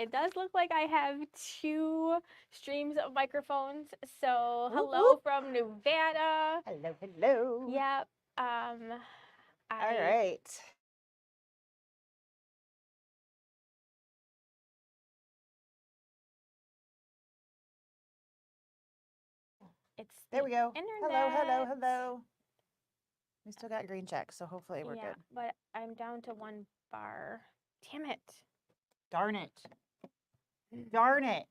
it does look like I have 2 streams of microphones. So Whoop, hello whoop. from Nevada. Hello, hello. Yep. All right. It's There we go. internet. Hello, hello. We still got green checks, so hopefully we're good. But I'm down to 1 bar. Damn it. Darn it. Darn it.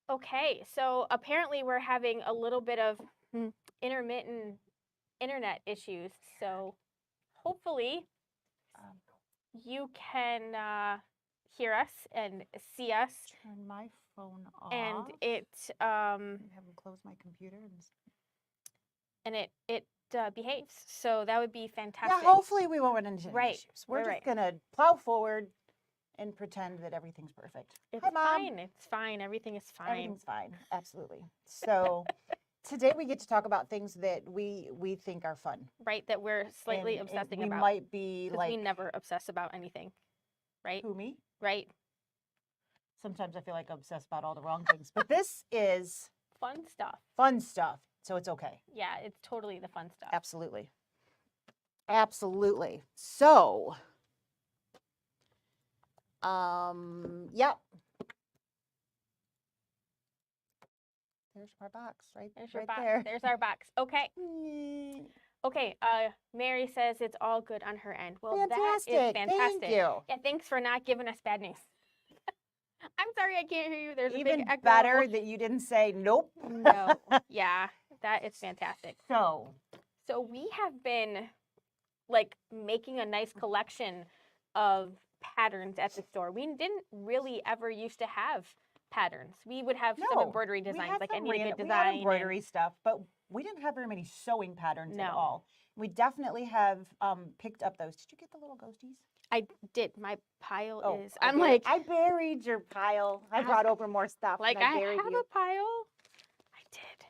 Okay, so apparently we're having a little bit of intermittent internet issues. So hopefully you can hear us and see us. Turn my phone off. And it Have them close my computer. And it behaves. So that would be fantastic. Yeah, hopefully we won't run into any issues. We're just gonna plow forward and pretend that everything's perfect. It's Hi, Mom. fine. It's fine. Everything is fine. Everything's fine. Absolutely. So today we get to talk about things that we think are fun. Right, that we're slightly obsessing about. We might be like... we never obsess about anything, right? Who, me? Right. Sometimes I feel like I obsess about all the wrong things. But this is... Fun stuff. Fun stuff. So it's okay. Yeah, it's totally the fun stuff. Absolutely. Absolutely. So... yep. There's our box, right? There's your right box. there. There's our box. Okay. Okay. Mary says it's all good on her end. Well, fantastic. that is fantastic. Thank you. Yeah, thanks for not giving us bad news. I'm sorry I can't hear you. There's even a big echo. better that you didn't say nope. No. Yeah, that is fantastic. So we have been like making a nice collection of patterns at the store. We didn't really ever used to have patterns. We would have some embroidery designs, like I need a good design. We had embroidery stuff, but we didn't have very many sewing patterns at all. We definitely have picked up those. Did you get the little ghosties? I did. My pile is. I'm like, I buried your pile. I brought over more stuff. Like I have a pile. I did.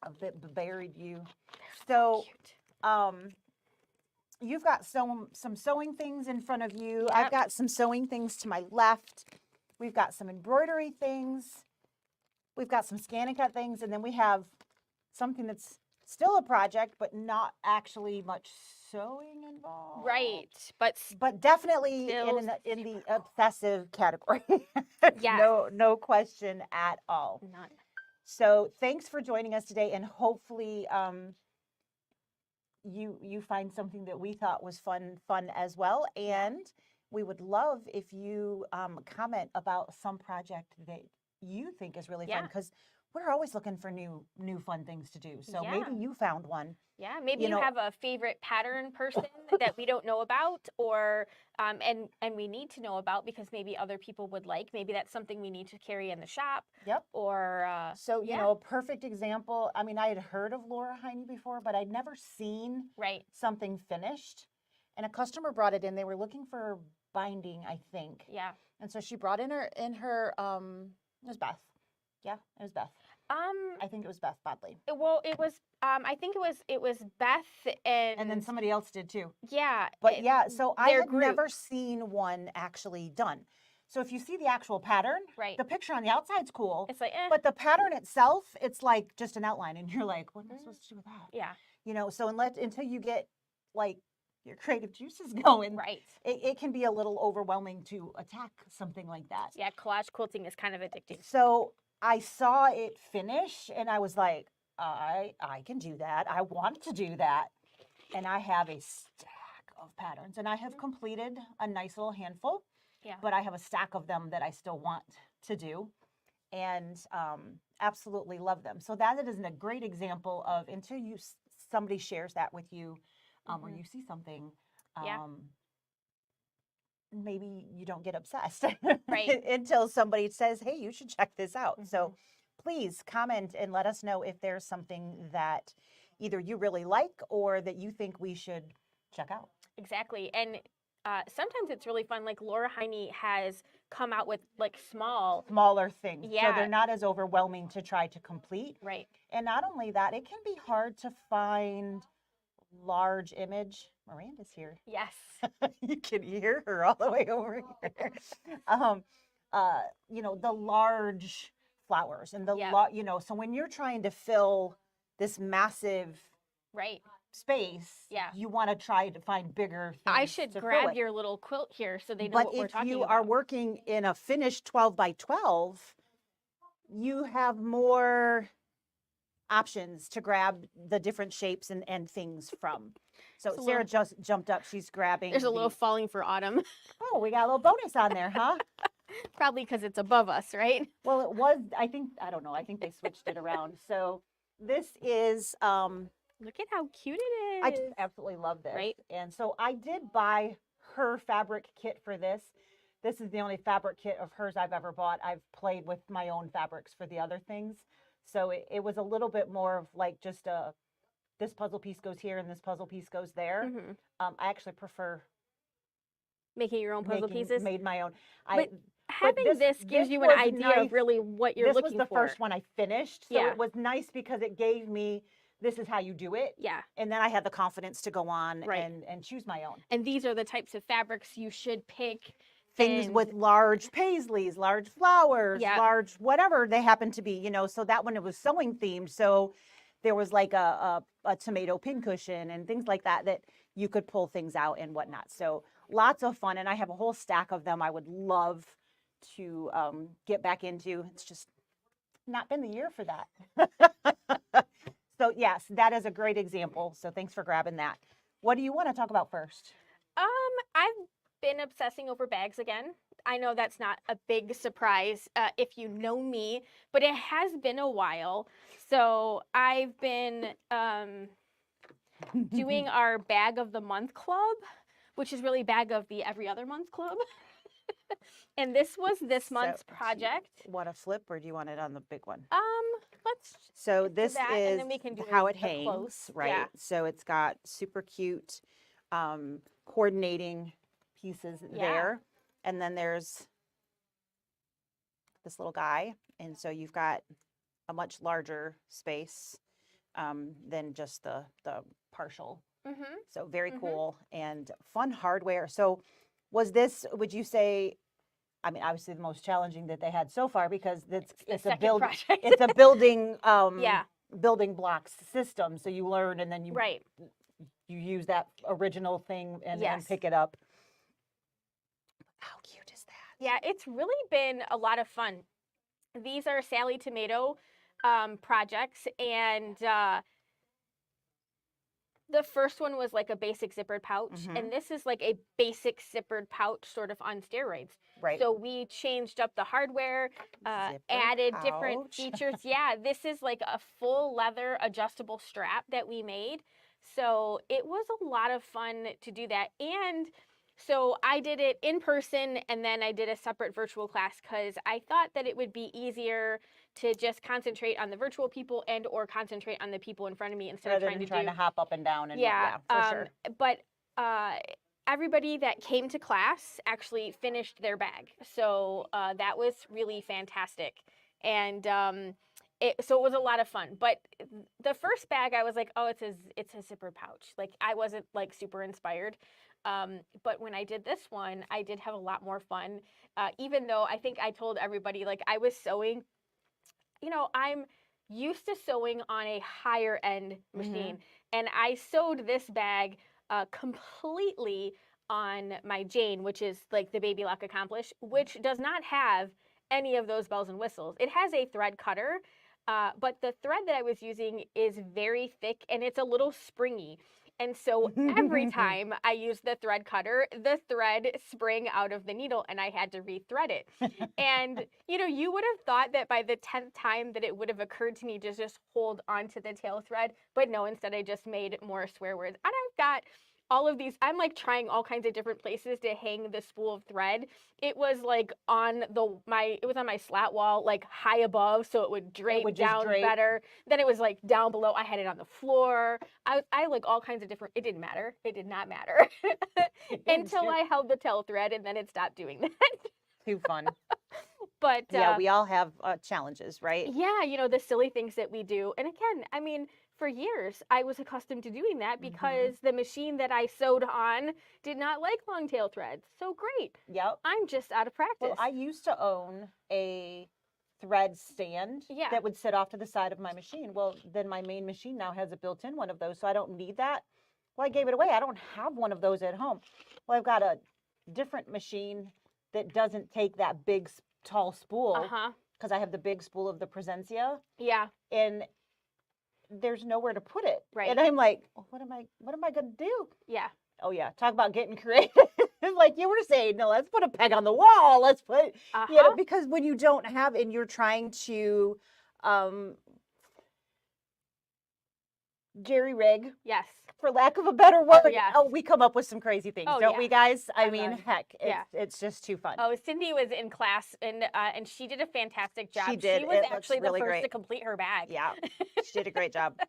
A bit buried you. So cute. You've got some sewing things in front of you. Yep. I've got some sewing things to my left. We've got some embroidery things. We've got some scan and cut things, and then we have something that's still a project, but not actually much sewing involved. Right, but definitely in the obsessive category. Yeah. No question at all. None. So thanks for joining us today, and hopefully you find something that we thought was fun as well. And we would love if you comment about some project that you think is really fun, because we're always looking for new fun things to do. So maybe you found one. Yeah, maybe you have a favorite pattern person that we don't know about, or and we need to know about because maybe other people would like. Maybe that's something we need to carry in the shop. Yep. Or so you know, a perfect example. I mean, I had heard of Laura Heine before, but I'd never seen something finished. And a customer brought it in. They were looking for binding, I think. Yeah. And so she brought in her it was Beth. Yeah, it was Beth. I think it was Beth Bodley. Well, it was. I think it was Beth and then somebody else did too. Yeah. But so I had never seen one actually done. So if you see the actual pattern, the picture on the outside's cool. It's like, but the pattern itself, it's like just an outline, and you're like, what am I supposed to do with that? Yeah. You know, so until you get like your creative juices going, it can be a little overwhelming to attack something like that. Yeah, collage quilting is kind of addicting. So I saw it finish, and I was like, I can do that. I want to do that. And I have a stack of patterns, and I have completed a nice little handful. Yeah. But I have a stack of them that I still want to do, and absolutely love them. So that is a great example of until somebody shares that with you, or you see something. Maybe you don't get obsessed until somebody says, hey, you should check this out. So please comment and let us know if there's something that either you really like or that you think we should check out. Exactly. And sometimes it's really fun. Like Laura Heine has come out with like smaller things. So they're not as overwhelming to try to complete. Right. And not only that, it can be hard to find large image, Miranda's here. Yes. You can hear her all the way over here. Um, you know, the large flowers and the Yep. you know, so when you're trying to fill this massive Right. space, Yeah. you want to try to find bigger things I should to fill grab it. your little quilt here so they know But what we're if talking you about. are working in a finished 12 by 12, you have more options to grab the different shapes and things from. So It's a Sarah little- just jumped up. She's grabbing. There's a little falling for autumn. Oh, we got a little bonus on there, huh? Probably because it's above us, right? Well, it was, I think, I don't know. I think they switched it around. So this is, Look at how cute it is. I just absolutely love this. Right. And so I did buy her fabric kit for this. This is the only fabric kit of hers I've ever bought. I've played with my own fabrics for the other things. So it was a little bit more of like just this puzzle piece goes here and this puzzle piece goes there. Mhm. I actually prefer Making your own puzzle pieces. made my own. But having this gives you an was idea nice. of really what you're This looking was the for. first one I finished. So Yeah. it was nice because it gave me, this is how you do it. Yeah. And then I had the confidence to go on Right. and choose my own. And these are the types of fabrics you should pick. Things and- with large paisleys, large flowers, Yeah. large whatever they happen to be, you know. So that one, it was sewing themed. So there was like a tomato pincushion and things like that that you could pull things out and whatnot. So lots of fun. And I have a whole stack of them I would love to get back into. It's just not been the year for that. So yes, that is a great example. So thanks for grabbing that. What do you want to talk about first? I've been obsessing over bags again. I know that's not a big surprise if you know me, but it has been a while. So I've been doing our bag of the month club, which is really bag of the every other month club. And this was this month's project. Want to flip or do you want it on the big one? Let's So get to this that, and is then we can do how a it hangs, close. right? Yeah. So it's got super cute coordinating pieces there. And then there's this little guy. And so you've got a much larger space than just the partial. Mm-hmm. So very Mhm. cool and fun hardware. So was this, would you say, I mean, obviously the most challenging that they had so far because it's a second project. it's a building Yeah. building blocks system. So you learn and then you Right. you use that original thing and Yes. pick it up. How cute is that? Yeah, it's really been a lot of fun. These are Sally Tomato projects, and the first one was like a basic zippered pouch, Mhm. and this is like a basic zippered pouch sort of on steroids. Right. So we changed up the hardware, Zipper added different pouch. features. Yeah, this is like a full leather adjustable strap that we made. So it was a lot of fun to do that. And so I did it in person and then I did a separate virtual class because I thought that it would be easier to just concentrate on the virtual people and or concentrate on the people in front of me instead Rather of than trying to hop up and down and yeah for sure. But everybody that came to class actually finished their bag. So that was really fantastic. And so it was a lot of fun. But the first bag, I was like, oh, it's a zipper pouch. Like I wasn't like super inspired. But when I did this one, I did have a lot more fun. Even though I think I told everybody, like I was sewing, you know, I'm used to sewing on a higher end machine. And I sewed this bag completely on my Jane, which is like the Baby Lock Accomplish, which does not have any of those bells and whistles. It has a thread cutter, but the thread that I was using is very thick and it's a little springy. And so every time I used the thread cutter, the thread sprang out of the needle and I had to rethread it. And, you know, you would have thought that by the 10th time that it would have occurred to me to just hold onto the tail thread, but no, instead I just made more swear words. And I've got all of these, I'm like trying all kinds of different places to hang the spool of thread. It was like on my slat wall, like high above, so it would drape down better. Then it was like down below. I had it on the floor. I like all kinds of different, it didn't matter. It did not matter until I held the tail thread and then it stopped doing that. Too fun. But yeah, we all have challenges, right? Yeah, you know, the silly things that we do. And again, I mean, for years, I was accustomed to doing that Mhm. because the machine that I sewed on did not like long tail threads. So great. Yep. I'm just out of practice. Well, I used to own a thread stand Yeah. that would sit off to the side of my machine. Well, then my main machine now has a built-in one of those, so I don't need that. Well, I gave it away. I don't have one of those at home. Well, I've got a different machine that doesn't take that big, tall spool Uh-huh. because I have the big spool of the Presencia, Yeah. and there's nowhere to put it. Right. And I'm like, well, what am I going to do? Yeah. Oh yeah, talk about getting creative. Like you were saying, no, let's put a peg on the wall. Let's put, Uh-huh. because when you don't have, and you're trying to jerry rig, Yes. for lack of a better word. yes. Oh, we come up with some crazy things, Oh, don't yeah. we, guys? I I mean, love- heck, yeah. it's just too fun. Oh, Cindy was in class and she did a fantastic job. She did. She was It looks actually the really first great. to complete her bag. Yeah, she did a great job.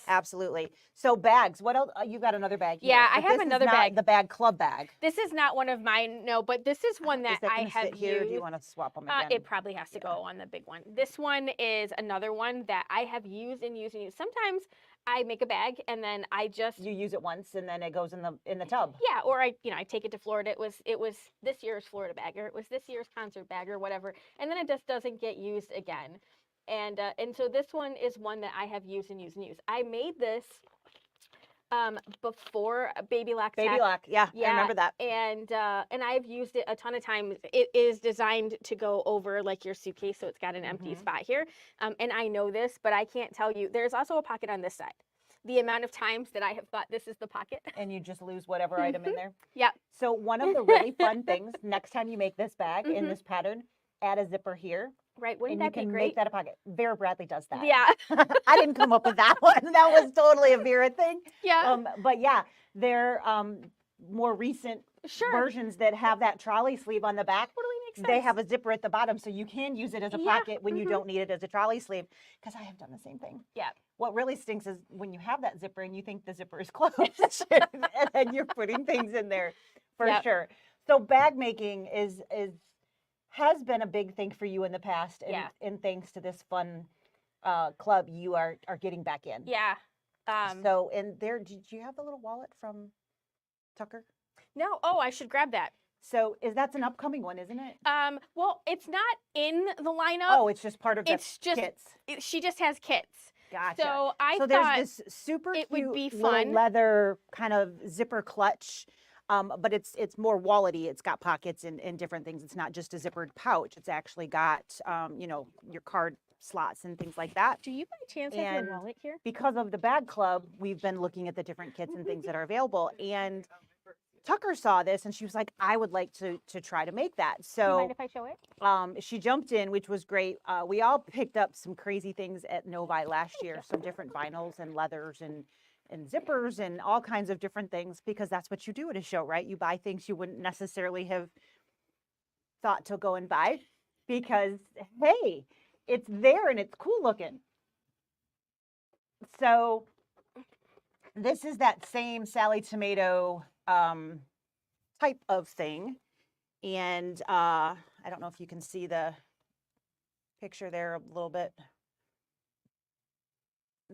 Absolutely. So bags. What else? You got another bag here. Yeah, I but have this is another not bag. The bag club bag. This is not one of mine, no, but this is one that Is that I gonna have sit here? used. Or do you want to swap them again? It probably has to go on the big one. This one is another one that I have used and used and used. Sometimes I make a bag and then I just You use it once and then it goes in the tub. yeah, or I take it to Florida. It was this year's Florida bag, or it was this year's concert bag, or whatever, and then it just doesn't get used again. And so this one is one that I have used and used and used. I made this before Baby Lock. Baby Lock, yeah, I remember that. And I've used it a ton of times. It is designed to go over like your suitcase, so it's got an empty spot here. And I know this, but I can't tell you. There's also a pocket on this side. The amount of times that I have thought this is the pocket. And you just lose whatever item in there. Yep. So one of the really fun things, next time you make this bag in this pattern, add a zipper here. Right, wouldn't And you that be can great? make that a pocket. Vera Bradley does that. Yeah. I didn't come up with that one. That was totally a Vera thing. Yeah. But yeah, they're more recent Sure. versions that have that trolley sleeve on the back. Totally makes sense. They have a zipper at the bottom, so you can use it as a Yeah, pocket when you don't need it as a trolley sleeve. Because I have done the same thing. Yeah. What really stinks is when you have that zipper and you think the zipper is closed, and then you're putting things in there for Yep. sure. So bag making has been a big thing for you in the past, and, Yeah. and thanks to this fun club, you are getting back in. Yeah. So, and there, did you have the little wallet from Tucker? No. Oh, I should grab that. So, that's an upcoming one, isn't it? Well, it's not in the lineup. Oh, it's just part of the it's just kits. She just has kits. Gotcha. So I so thought there's this super it cute would be little fun. leather kind of zipper clutch, but it's more wallety. It's got pockets and different things. It's not just a zippered pouch. It's actually got your card slots and things like that. Do you by chance have And your wallet here? because of the bag club, we've been looking at the different kits and things that are available. And Tucker saw this and she was like, I would like to try to make that. Do you So mind if I show it? she jumped in, which was great. We all picked up some crazy things at Novi last year, some different vinyls and leathers and zippers and all kinds of different things, because that's what you do at a show, right? You buy things you wouldn't necessarily have thought to go and buy because, hey, it's there and it's cool looking. So this is that same Sally Tomato type of thing. And I don't know if you can see the picture there a little bit.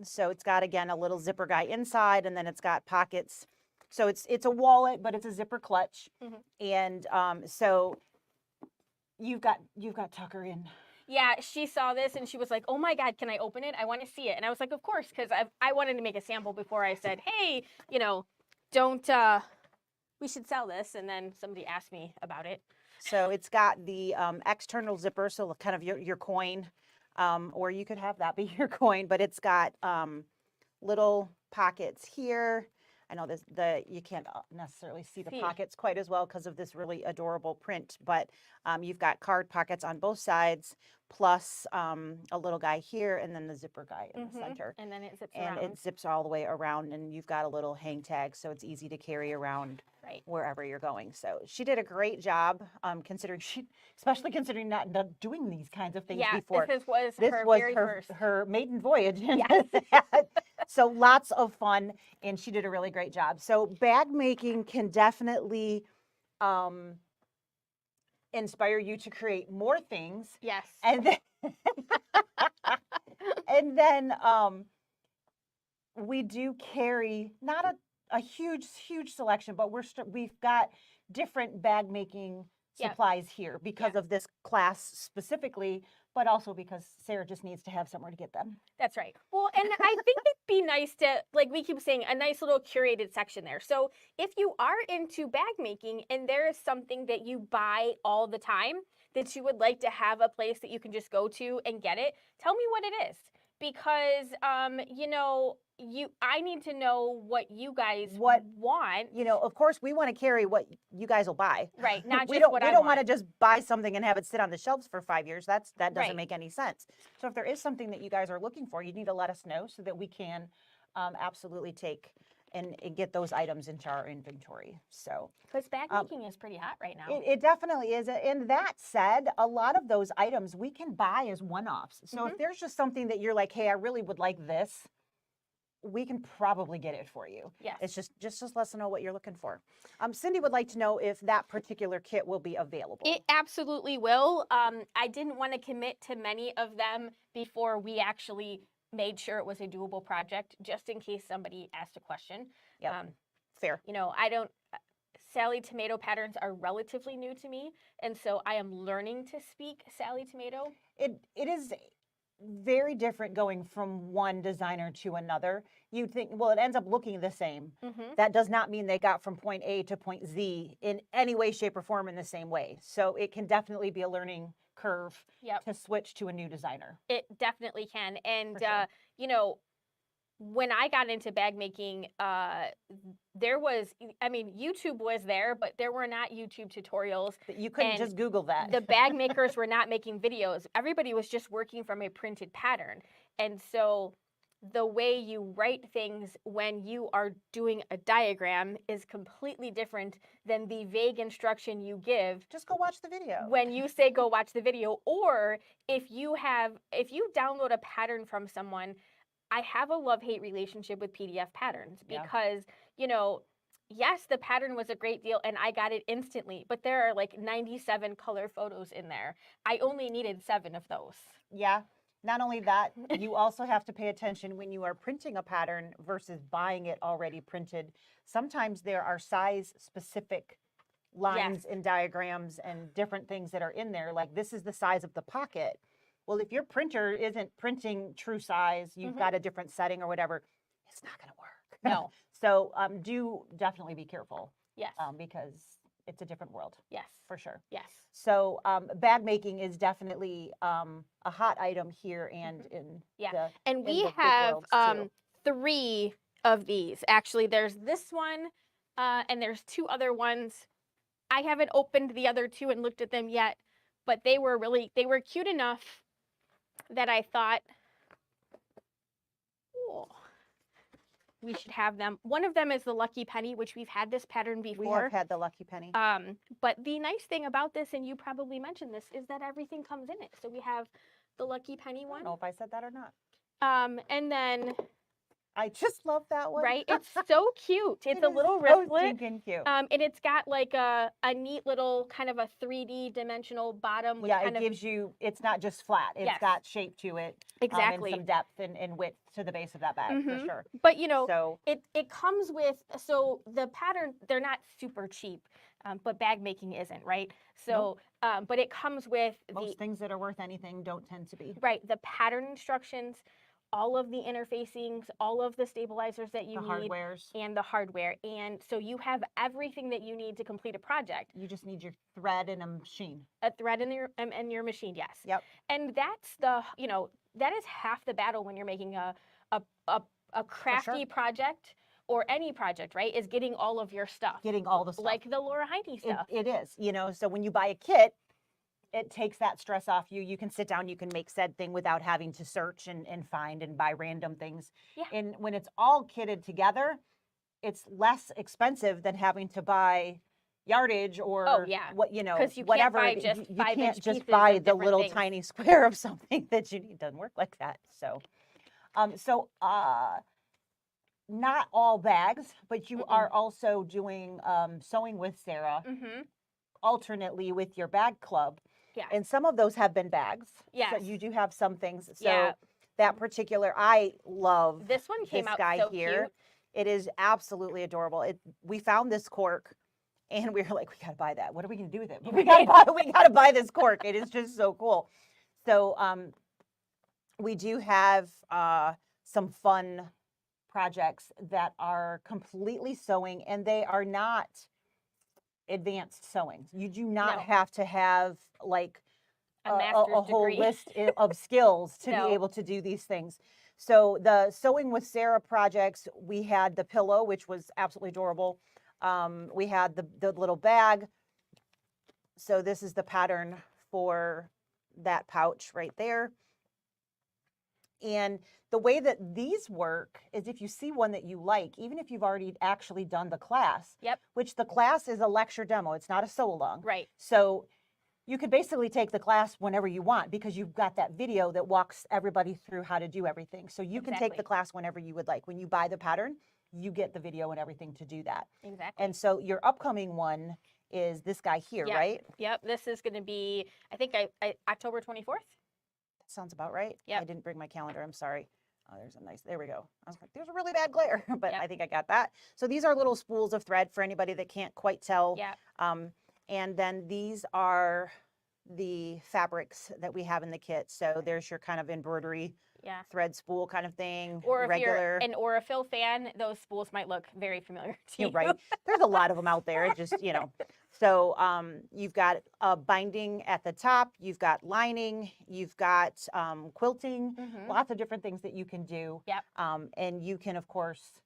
So it's got, again, a little zipper guy inside, and then it's got pockets. So it's a wallet, but it's a zipper clutch. And so you've got Tucker in. Yeah, she saw this and she was like, "Oh my God, can I open it? I want to see it." And I was like, "Of course," because I wanted to make a sample before I said, "Hey, don't we should sell this." And then somebody asked me about it. So it's got the external zipper, so kind of your coin, or you could have that be your coin, but it's got little pockets here. I know you can't necessarily see the pockets quite as well because of this really adorable print, but you've got card pockets on both sides, plus a little guy here, and then the zipper guy in the center. And then it zips and around. it zips all the way around, and you've got a little hang tag, so it's easy to carry around wherever you're going. So she did a great job, especially considering not doing these kinds of things before. This was her very first. Her maiden voyage. Yes. So lots of fun, and she did a really great job. So bag making can definitely inspire you to create more things. Yes. And then we do carry not a huge selection, but we've got different bag making Yep. supplies here because of this class specifically, but also because Sarah just needs to have somewhere to get them. That's right. Well, and I think it'd be nice to, like we keep saying, a nice little curated section there. So if you are into bag making and there is something that you buy all the time that you would like to have a place that you can just go to and get it, tell me what it is. Because, you know, I need to know what you guys want. You know, of course, we want to carry what you guys will buy. Right, not we just what I We don't want. want to just buy something and have it sit on the shelves for 5 years. That doesn't Right. make any sense. So if there is something that you guys are looking for, you need to let us know so that we can absolutely take and get those items into our inventory. So Because bag making is pretty hot right now. it definitely is. And that said, a lot of those items we can buy as one-offs. So if there's just something that you're like, hey, I really would like this, we can probably get it for you. Yes. It's just let us know what you're looking for. Cindy would like to know if that particular kit will be available. It absolutely will. I didn't want to commit to many of them before we actually made sure it was a doable project, just in case somebody asked a question. Yep. Fair. You know, Sally Tomato patterns are relatively new to me, and so I am learning to speak Sally Tomato. It is very different going from one designer to another. You'd think, well, it ends up looking the same. That does not mean they got from point A to point Z in any way, shape, or form in the same way. So it can definitely be a learning curve to switch to a new designer. It definitely can. And, sure. you know, when I got into bag making, there was, I mean, YouTube was there, but there were not YouTube tutorials. You couldn't just Google that. The bag makers were not making videos. Everybody was just working from a printed pattern. And so the way you write things when you are doing a diagram is completely different than the vague instruction you give. Just go watch the video. When you say go watch the video, or if you download a pattern from someone, I have a love-hate relationship with PDF patterns because, you know, yes, the pattern was a great deal and I got it instantly, but there are like 97 color photos in there. I only needed 7 of those. Yeah. Not only that, you also have to pay attention when you are printing a pattern versus buying it already printed. Sometimes there are size-specific lines and diagrams and different things that are in there. Like this is the size of the pocket. Well, if your printer isn't printing true size, you've got a different setting or whatever, it's not going to work. No. So do definitely be careful. Yes. Because it's a different world. Yes. For sure. Yes. So bag making is definitely a hot item here and in the and we in the have worlds, 3 of these. Actually, there's this one and there's 2 other ones. I haven't opened the other 2 and looked at them yet, but they were cute enough that I thought, we should have them. One of them is the Lucky Penny, which we've had this pattern before. We have had the Lucky Penny. But the nice thing about this, and you probably mentioned this, is that everything comes in it. So we have the Lucky Penny one. I don't know if I said that or not. And then I just love that one. Right? It's so cute. It's a little so wristlet. stinking cute. And it's got like a neat little kind of a 3D dimensional bottom. With it gives you, it's not just flat. It's got shape to it. Exactly. And some depth and width to the base of that bag, for sure. But, you know, it comes with, so the pattern, they're not super cheap, but bag making isn't, right? So, but it comes with most things that are worth anything don't tend to be. Right. The pattern instructions, all of the interfacings, all of the stabilizers that you need, and the hardware. And so you have everything that you need to complete a project. You just need your thread and a machine. A thread in your machine, yes. Yep. And that's that is half the battle when you're making a crafty project or any project, right? Is getting all of your stuff. Getting all the stuff. Like the Laura Heine stuff. It is, so when you buy a kit, it takes that stress off you. You can sit down, you can make said thing without having to search and find and buy random things. Yeah. And when it's all kitted together, it's less expensive than having to buy yardage or whatever. You can't just buy the little tiny square of something that you need. It doesn't work like that. So, not all bags, but you are also doing sewing with Sarah alternately with your bag club. Yeah. And some of those have been bags. Yes. So you do have some things. So that particular, I love This one came this out guy so here. cute. It is absolutely adorable. We found this cork and we were like, we gotta buy that. What are we gonna do with it? We gotta buy this cork. It is just so cool. So we do have some fun projects that are completely sewing, and they are not advanced sewing. You do not No. have to have like A master's a whole degree. list of skills to No. be able to do these things. So the Sewing with Sarah projects, we had the pillow, which was absolutely adorable. We had the little bag. So this is the pattern for that pouch right there. And the way that these work is if you see one that you like, even if you've already actually done the class, Yep. which the class is a lecture demo, it's not a sew along. Right. So you could basically take the class whenever you want because you've got that video that walks everybody through how to do everything. So you can take the Exactly. class whenever you would like. When you buy the pattern, you get the video and everything to do that. Exactly. And so your upcoming one is this guy here, Yep. right? Yep. This is going to be, I think, October 24th. That sounds about right. Yep. I didn't bring my calendar. I'm sorry. Oh, there's a nice, there we go. I was like, there's a really bad glare, but Yep. I think I got that. So these are little spools of thread for anybody that can't quite tell. Yeah. And then these are the fabrics that we have in the kit. So there's your kind of embroidery Yeah. thread spool kind of thing. Or if regular. you're an Aurifil fan, those spools might look very familiar to you. You're right. There's a lot of them out there. It just, you know. So you've got a binding at the top. You've got lining. You've got quilting. Mhm. Lots of different things that you can do. Yep. And you can, of course,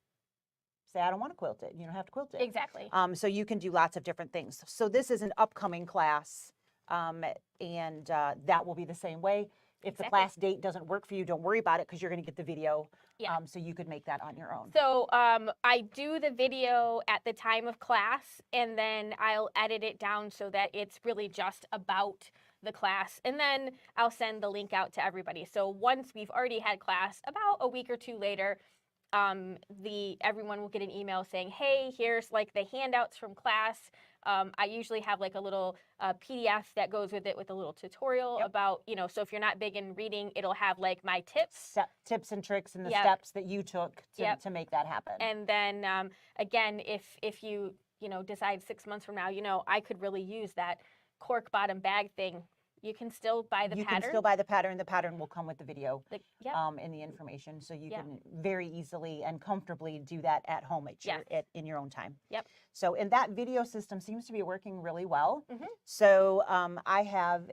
say, I don't want to quilt it. You don't have to quilt it. Exactly. So you can do lots of different things. So this is an upcoming class, and that will be the same way. If the Exactly. class date doesn't work for you, don't worry about it because you're going to get the video. Yeah. So you could make that on your own. So I do the video at the time of class, and then I'll edit it down so that it's really just about the class, and then I'll send the link out to everybody. So once we've already had class, about a week or two later, everyone will get an email saying, hey, here's like the handouts from class. I usually have like a little PDF that goes with it with a little tutorial Yep. about, you know, so if you're not big in reading, it'll have like my tips. Tips and tricks and the Yep. steps that you took to, Yep. to make that happen. And then again, if you, you know, decide 6 months from now, you know, I could really use that cork bottom bag thing. You can still buy the you pattern. can still buy the pattern. The pattern will come with the video Yep. and the information. So you Yep. can very easily and comfortably do that at home in your own time. Yep. So, and that video system seems to be working really well. Mhm. So I've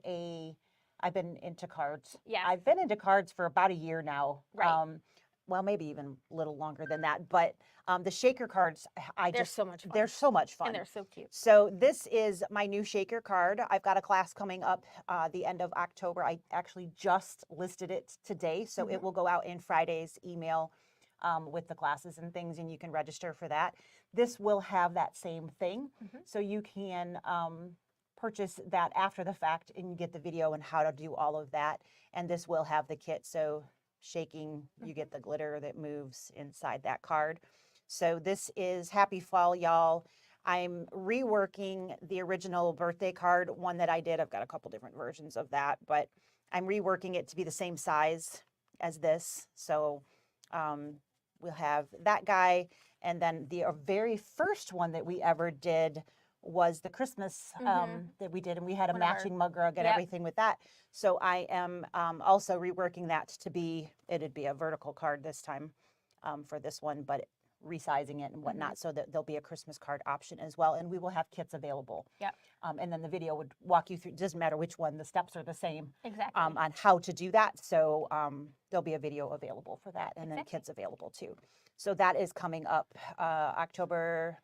been into cards. Yes. I've been into cards for about a year now. Right. Well, maybe even a little longer than that. But the shaker cards, They're so much fun. they're so much fun. And they're so cute. So this is my new shaker card. I've got a class coming up the end of October. I actually just listed it today, so it will go out in Friday's email with the classes and things, and you can register for that. This will have that same thing, so you can purchase that after the fact and get the video and how to do all of that. And this will have the kit, so shaking, you get the glitter that moves inside that card. So this is Happy Fall, y'all. I'm reworking the original birthday card, one that I did. I've got a couple different versions of that, but I'm reworking it to be the same size as this. So we'll have that guy. And then the very first one that we ever did was the Christmas that we did. And we had a One of our- matching mug rug and Yep. everything with that. So I am also reworking that to be, it'd be a vertical card this time for this one, but resizing it and whatnot so that there'll be a Christmas card option as well. And we will have kits available. Yep. And then the video would walk you through, doesn't matter which one, the steps are the same Exactly. on how to do that. So there'll be a video available for that and then Exactly. kits available too. So that is coming up October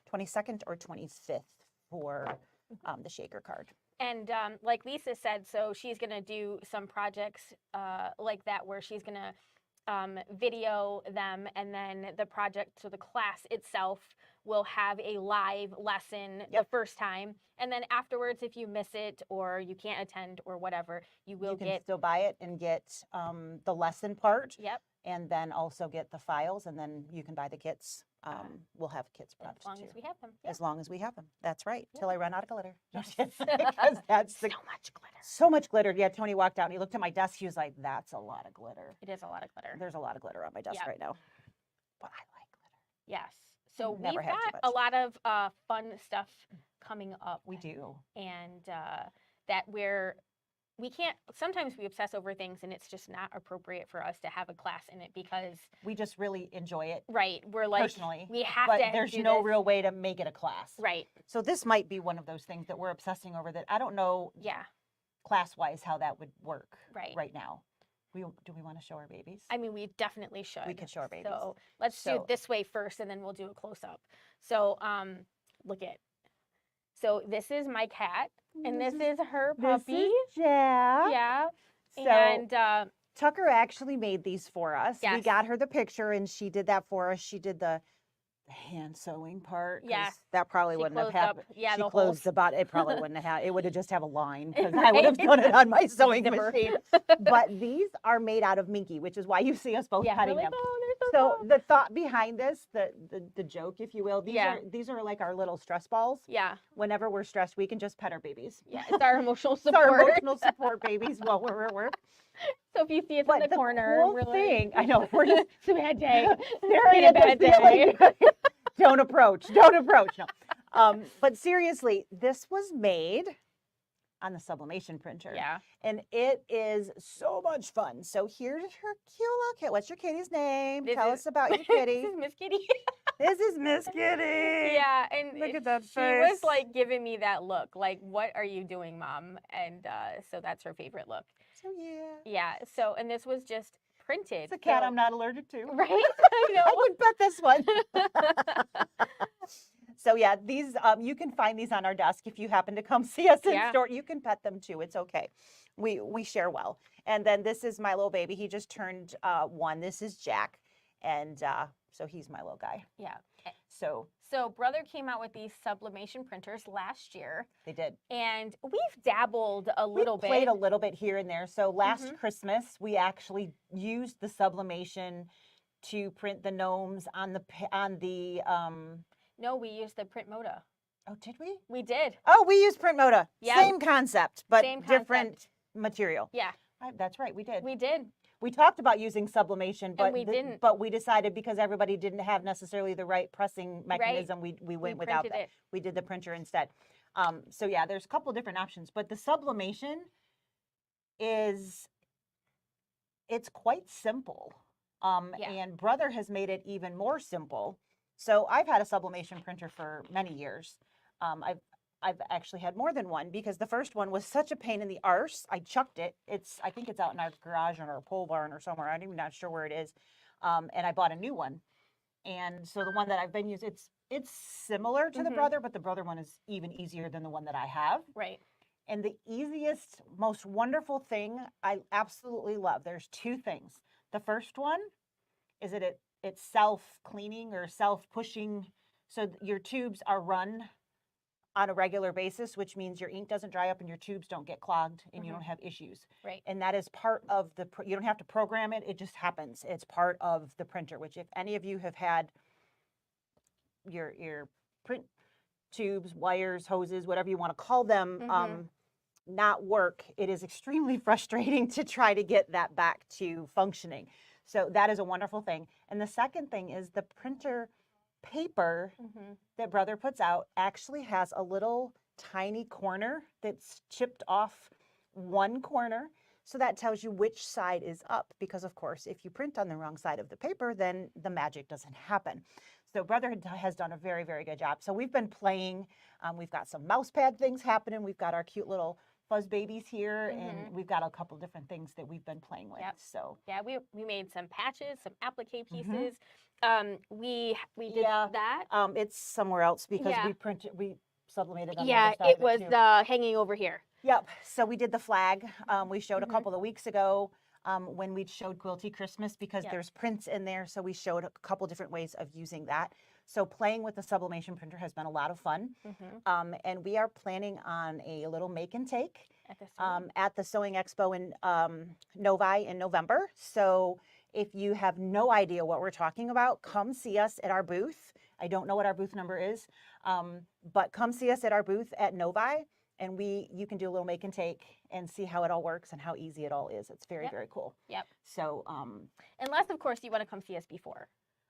22nd or 25th for the shaker card. And like Lisa said, so she's going to do some projects like that where she's going to video them, and then the project, so the class itself will have a live lesson the first time. And then afterwards, if you miss it or you can't attend or whatever, you will You can get, still buy it and get the lesson part. Yep. and then also get the files, and then you can buy the kits. We'll have kits brought As long too. as we have them. Yeah. As long as we have them. That's right. Yeah. Till I run out of glitter. Yes. Because that's So much glitter. so much glitter. Yeah, Tony walked out and he looked at my desk. He was like, "That's a lot of glitter." It is a lot of glitter. There's a lot of glitter on my desk Yep. right now. But I like glitter. Yes. So Never we've had too got a much. lot of fun stuff coming up. We do. And that we can't, sometimes we obsess over things and it's just not appropriate for us to have a class in it because, We just really enjoy it right, we're like, personally. we have But to there's do no this. real way to make it a class. Right. So this might be one of those things that we're obsessing over that I don't know Yeah. class-wise how that would work Right. now. Do we want to show our babies? I mean, we definitely should. We could show our babies. So let's do So- it this way first and then we'll do a close up. So look at, so this is my cat and this is her puppy. This is Jack. Yeah. So And Tucker actually made these for us. We Yes. got her the picture and she did that for us. She did the hand sewing part. 'cause Yes. That probably She wouldn't have closed up, happened. yeah, she the closed holes. the bottom. It probably wouldn't have had, it would have just have a line because I would have done it on my sewing Zipper. machine. But these are made out of Minky, which is why you see us both yeah, cutting we're like, them. oh, they're so So soft. the thought behind this, the joke, if you will, Yeah. these are like our little stress balls. Yeah. Whenever we're stressed, we can just pet our babies. Yeah. It's our emotional It's our support. emotional support babies while we're at work. So if you see us But in the the corner, cool we're like, thing, I know, we're just it's a bad day. staring It's at a bad the ceiling. day. Don't approach. Don't approach. No. But seriously, this was made on the Sublimation printer. Yeah. And it is so much fun. So here's her cute little kit. What's your kitty's name? This Tell is- us about your kitty. This is Miss Kitty. This is Miss Kitty. Yeah, and Look at that she was face. like giving me that look, like, what are you doing, Mom? And so that's her favorite look. So yeah. Yeah. So, and this was just printed. It's a cat so- I'm not allergic to. Right? I I know. would bet this one. So yeah, these you can find these on our desk if you happen to come see us in Yeah. store. You can pet them too. It's okay. We share well. And then this is my little baby. He just turned 1. This is Jack, and so he's my little guy. Yeah. So So Brother came out with these sublimation printers last year, they did. and we've dabbled a little We played bit. a little bit here and there. So last Mhm. Christmas we actually used the sublimation to print the gnomes on the No, we used the print moda. oh, did we? We did. Oh, we used print moda. Yeah. Same concept, but Same different concept. material. Yeah, That's right, we did. we did. We talked about using sublimation, but we didn't. But we decided because everybody didn't have necessarily the right pressing mechanism, we went without printed that. it. We did the printer instead. So yeah, there's a couple different options, but the sublimation it's quite simple. Yeah. And Brother has made it even more simple. So I've had a sublimation printer for many years. I've actually had more than one because the first one was such a pain in the arse. I chucked it. I think it's out in our garage or our pole barn or somewhere. I'm even not sure where it is. And I bought a new one. And so the one that I've been using, it's similar to the Mhm. Brother, but the Brother one is even easier than the one that I have. Right. And the easiest, most wonderful thing I absolutely love. There's 2 things. The first one is that it's self-cleaning or self-pushing. So your tubes are run on a regular basis, which means your ink doesn't dry up and your tubes don't get clogged and you Mhm. don't have issues. Right. And that is part of you don't have to program it. It just happens. It's part of the printer, which if any of you have had your print tubes, wires, hoses, whatever you want to call them, Mhm. not work, it is extremely frustrating to try to get that back to functioning. So that is a wonderful thing. And the second thing is the printer paper Mhm. that Brother puts out actually has a little tiny corner that's chipped off one corner. So that tells you which side is up because, of course, if you print on the wrong side of the paper, then the magic doesn't happen. So Brother has done a very, very good job. So we've been playing. We've got some mouse pad things happening. We've got our cute little fuzz babies here, and we've got a couple different things that we've been playing with. Yep. So Yeah, we made some patches, some applique Mhm. pieces. We did Yeah, that. it's somewhere else because Yeah. we sublimated on the Yeah, other side it of was too. hanging over here. Yep. So we did the flag. We showed Mhm. a couple of weeks ago when we showed Quilty Christmas because Yep. there's prints in there. So we showed a couple different ways of using that. So playing with the sublimation printer has been a lot of fun. Mhm. And we are planning on a little make and take At the sewing. at the Sewing Expo in Novi in November. So If you have no idea what we're talking about, come see us at our booth. I don't know what our booth number is, but come see us at our booth at Novi, and you can do a little make and take and see how it all works and how easy it all is. It's very, very cool. Yep. So, unless of course you want to come see us before.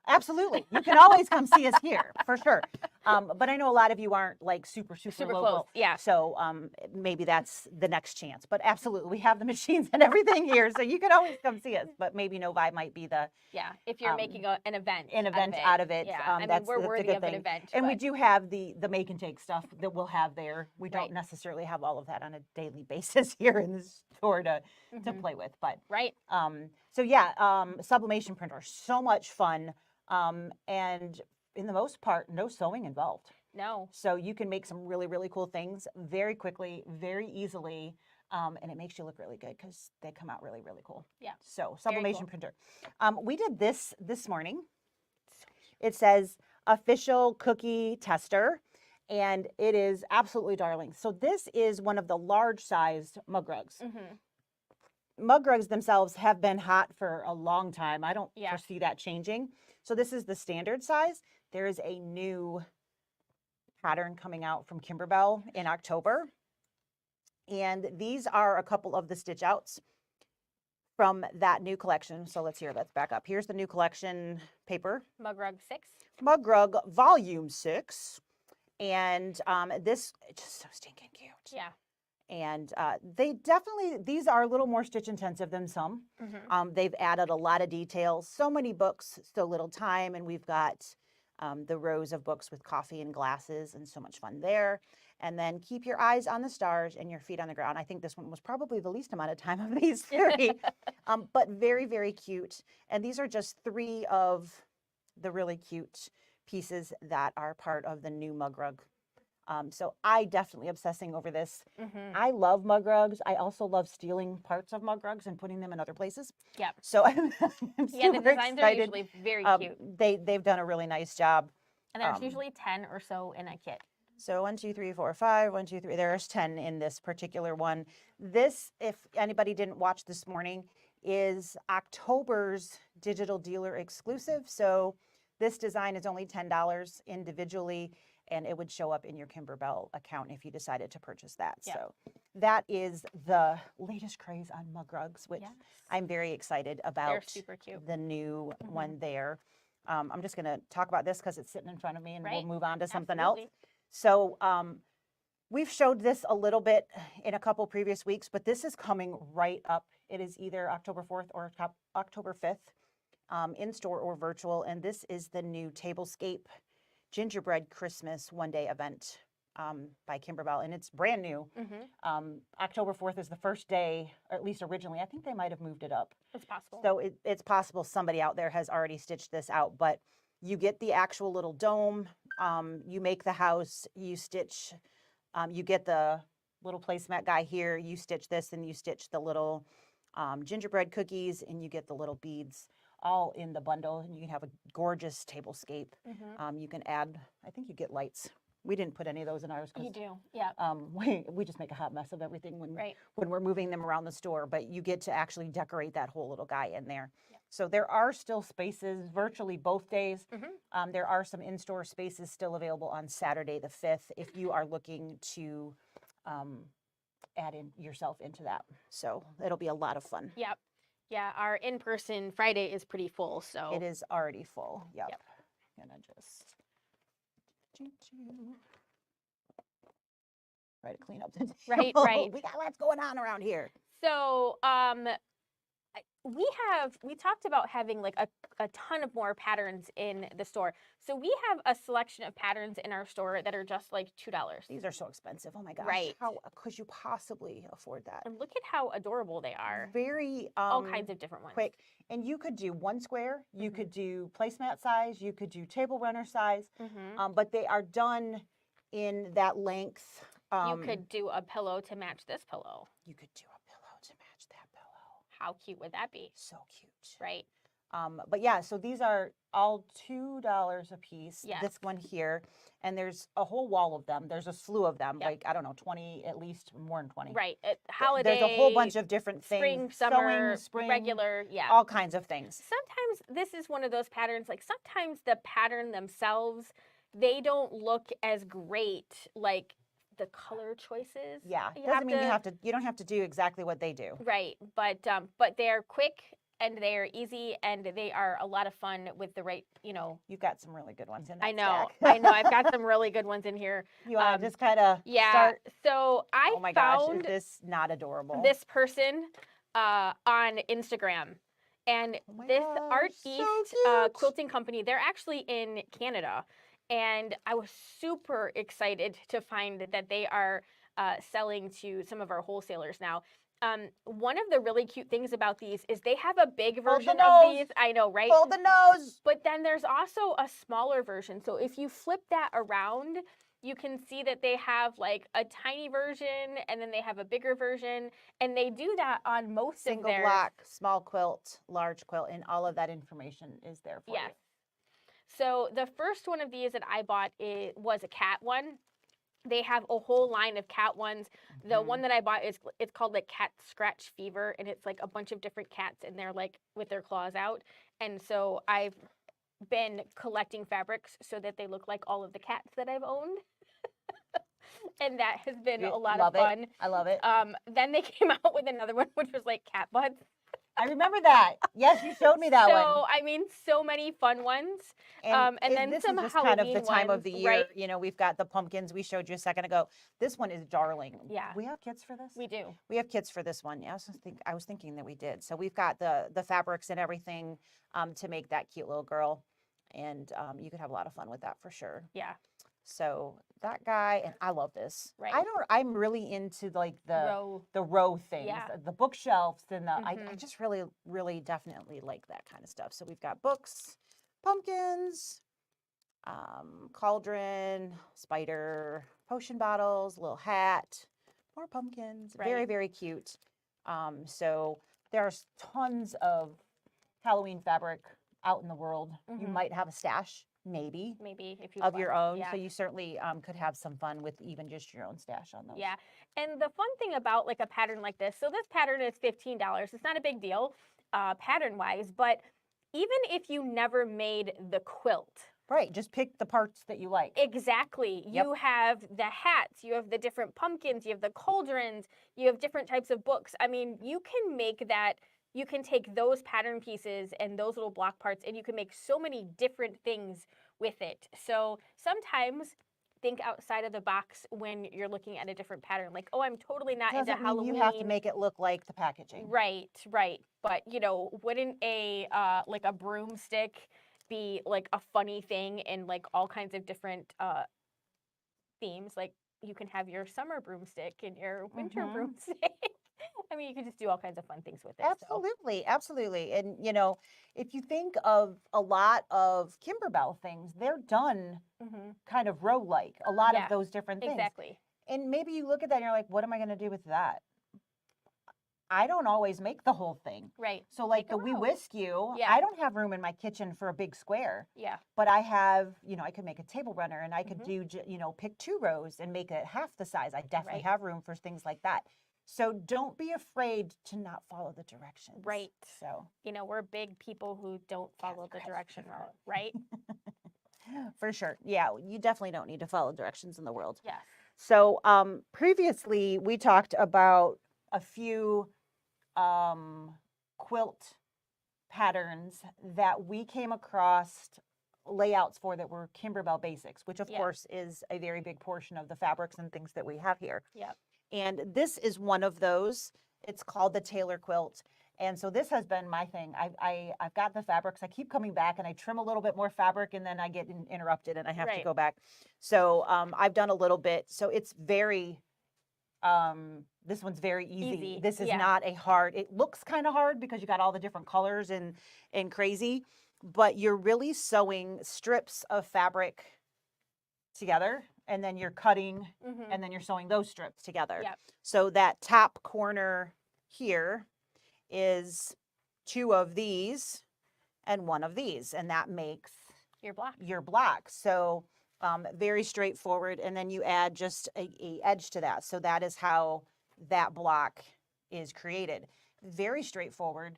absolutely. You can always come see us here for sure. But I know a lot of you aren't like super local. Close. Yeah. So maybe that's the next chance. But absolutely, we have the machines and everything here. So you can always come see us. But maybe Novi might be the if you're making an event. Out of it. Yeah. I mean, we're worthy of an event. And we do have the make and take stuff that we'll have there. We don't Right. necessarily have all of that on a daily basis here in the store to play with. But Right. so yeah, sublimation printer, so much fun. And in the most part, no sewing involved. No. So you can make some really, really cool things very quickly, very easily, and it makes you look really good because they come out really, really cool. Yeah. So sublimation cool. printer. We did this morning. It says official cookie tester, and it is absolutely darling. So this is one of the large sized mug rugs. Mug rugs themselves have been hot for a long time. I don't foresee that changing. So this is the standard size. There is a new pattern coming out from Kimberbell in October. And these are a couple of the stitch outs from that new collection. So let's back up. Here's the new collection paper. Mug Rug 6. Mug Rug Volume 6. And this, it's just so stinking cute. Yeah. And these are a little more stitch intensive than some. They've added a lot of details, so many books, so little time. And we've got the rows of books with coffee and glasses and so much fun there. And then keep your eyes on the stars and your feet on the ground. I think this one was probably the least amount of time of these three, but very, very cute. And these are just 3 of the really cute pieces that are part of the new mug rug. So I definitely obsessing over this. I love mug rugs. I also love stealing parts of mug rugs and putting them in other places. Yeah. So I'm super the designs excited. are usually very cute. They've done a really nice job. And there's usually 10 or so in a kit. So 1, 2, 3, 4, 5, 1, 2, 3. There's 10 in this particular one. This, if anybody didn't watch this morning, is October's digital dealer exclusive. So this design is only $10 individually, and it would show up in your Kimberbell account if you decided to purchase that. Yeah. So that is the latest craze on mug rugs, which I'm very excited about. They're super cute. The new one there. I'm just going to talk about this because it's sitting in front of me, and we'll move on to something else. So we've showed this a little bit in a couple previous weeks, but this is coming right up. It is either October 4th or October 5th, in store or virtual. And this is the new Tablescape Gingerbread Christmas one-day event by Kimberbell, and it's brand new. October 4th is the first day, or at least originally. I think they might have moved it up. It's possible. So it's possible somebody out there has already stitched this out, but you get the actual little dome. You make the house, you stitch, you get the little placemat guy here, you stitch this, and you stitch the little gingerbread cookies, and you get the little beads all in the bundle, and you can have a gorgeous tablescape. You can add, I think you get lights. We didn't put any of those in ours. You do, yeah. We just make a hot mess of everything when we're moving them around the store, but you get to actually decorate that whole little guy in there. So there are still spaces virtually both days. There are some in-store spaces still available on Saturday the 5th if you are looking to add in yourself into that. So it'll be a lot of fun. Yep. Yeah, our in-person Friday is pretty full, so. It is already full, yep. Gonna just try to clean up the table. Right. We got lots going on around here. So, we talked about having like a ton of more patterns in the store. So we have a selection of patterns in our store that are just like $2. These are so expensive. Oh my gosh. Right. How could you possibly afford that? And look at how adorable they are. Very all kinds of different ones. Quick. And you could do 1 square, you could do placemat size, you could do table runner size, but they are done in that length. You could do a pillow to match this pillow. You could do a pillow to match that pillow. How cute would that be? So cute. Right. But yeah, so these are all $2 a piece. Yes. This one here, and there's a whole wall of them. There's a slew of them, Yep. like I don't know, 20, at least more than 20. Right. Holiday. There's a whole bunch of different spring, things. summer, Sewing, spring, regular. Yeah. all kinds of things. Sometimes this is one of those patterns, like sometimes the pattern themselves, they don't look as great, like the color choices. Yeah, You doesn't have mean to, you don't have to do exactly what they do. right, but they're quick and they're easy and they are a lot of fun with the right, You've got some really good ones in that I know, stack. I know, I've got some really good ones in here. You want to just kind of Yeah, start? so I Oh my gosh, is found this not adorable? this person on Instagram. And Oh my this gosh, Art so East cute. quilting company, they're actually in Canada. And I was super excited to find that they are selling to some of our wholesalers now. One of the really cute things about these is they have a big Hold the version of nose. these. I know, right? Hold the nose. But then there's also a smaller version. So if you flip that around, you can see that they have like a tiny version and then they have a bigger version. And they do that on most Single of their block, small quilt, large quilt, and all of that information is there for Yes. you. So the first one of these that I bought was a cat one. They have a whole line of cat ones. The Mhm. one that I bought it's called like Cat Scratch Fever, and it's like a bunch of different cats, and they're like with their claws out. And so I've been collecting fabrics so that they look like all of the cats that I've owned, and that has been a lot of Love fun. it. I love it. Then they came out with another one, which was like cat butts. I remember that. Yes, you showed me that one. So I mean, so many fun ones. And then this some is just Halloween kind of the time ones, of the year. right? You know, we've got the pumpkins we showed you a second ago. This one is darling. Yeah. We have kits for this? We do. We have kits for this one. Yeah, I was thinking that we did. So we've got the fabrics and everything to make that cute little girl. And you could have a lot of fun with that for sure. Yeah. So that guy, and I love this. Right. I'm really into like Row. the row things, Yeah. the bookshelves, and I Mhm. just really, really definitely like that kind of stuff. So we've got books, pumpkins, cauldron, spider, potion bottles, little hat, more pumpkins. Very, Right. very cute. So there's tons of Halloween fabric out in the world. You Mhm. might have a stash, maybe, Maybe if you of your own. Yeah. So you certainly could have some fun with even just your own stash on those. Yeah. And the fun thing about like a pattern like this, so this pattern is $15. It's not a big deal, pattern wise, but even if you never made the quilt, Right. Just pick the parts that you like. exactly. Yep. You have the hats, you have the different pumpkins, you have the cauldrons, you have different types of books. I mean, you can make that, you can take those pattern pieces and those little block parts and you can make so many different things with it. So sometimes think outside of the box when you're looking at a different pattern. Like, oh, I'm totally not into Doesn't mean Halloween. you have to make it look like the packaging. Right, right. But wouldn't a like a broomstick be like a funny thing in like all kinds of different themes? Like you can have your summer broomstick and your winter Mhm. broomstick. I mean, you could just do all kinds of fun things with it. So. Absolutely, absolutely. And if you think of a lot of Kimberbell things, they're done Mhm. kind of row like a lot Yeah, of those different things. Exactly. And maybe you look at that and you're like, what am I going to do with that? I don't always make the whole thing. Right. So like Make the a We row. Whisk You, Yeah. I don't have room in my kitchen for a big square, Yeah. but I have, I could make a table runner and I could Mhm. do, pick 2 rows and make it half the size. I definitely Right. have room for things like that. So don't be afraid to not follow the directions. Right. So We're big people who don't follow the direction route, right? for sure. Yeah, you definitely don't need to follow directions in the world. Yes. So previously we talked about a few quilt patterns that we came across layouts for that were Kimberbell basics, which of Yeah. course is a very big portion of the fabrics and things that we have here. Yep. And this is one of those. It's called the Tailor quilt. And so this has been my thing. I've got the fabrics. I keep coming back and I trim a little bit more fabric and then I get interrupted and I have to Right. go back. So I've done a little bit. So it's very, this one's very easy. Easy, This is yeah. not a hard, it looks kind of hard because you got all the different colors and crazy, but you're really sewing strips of fabric together and then you're cutting Mhm. and then you're sewing those strips together. Yep. So that top corner here is 2 of these and one of these, and that makes Your block. your block. So very straightforward. And then you add just a edge to that. So that is how that block is created. Very straightforward.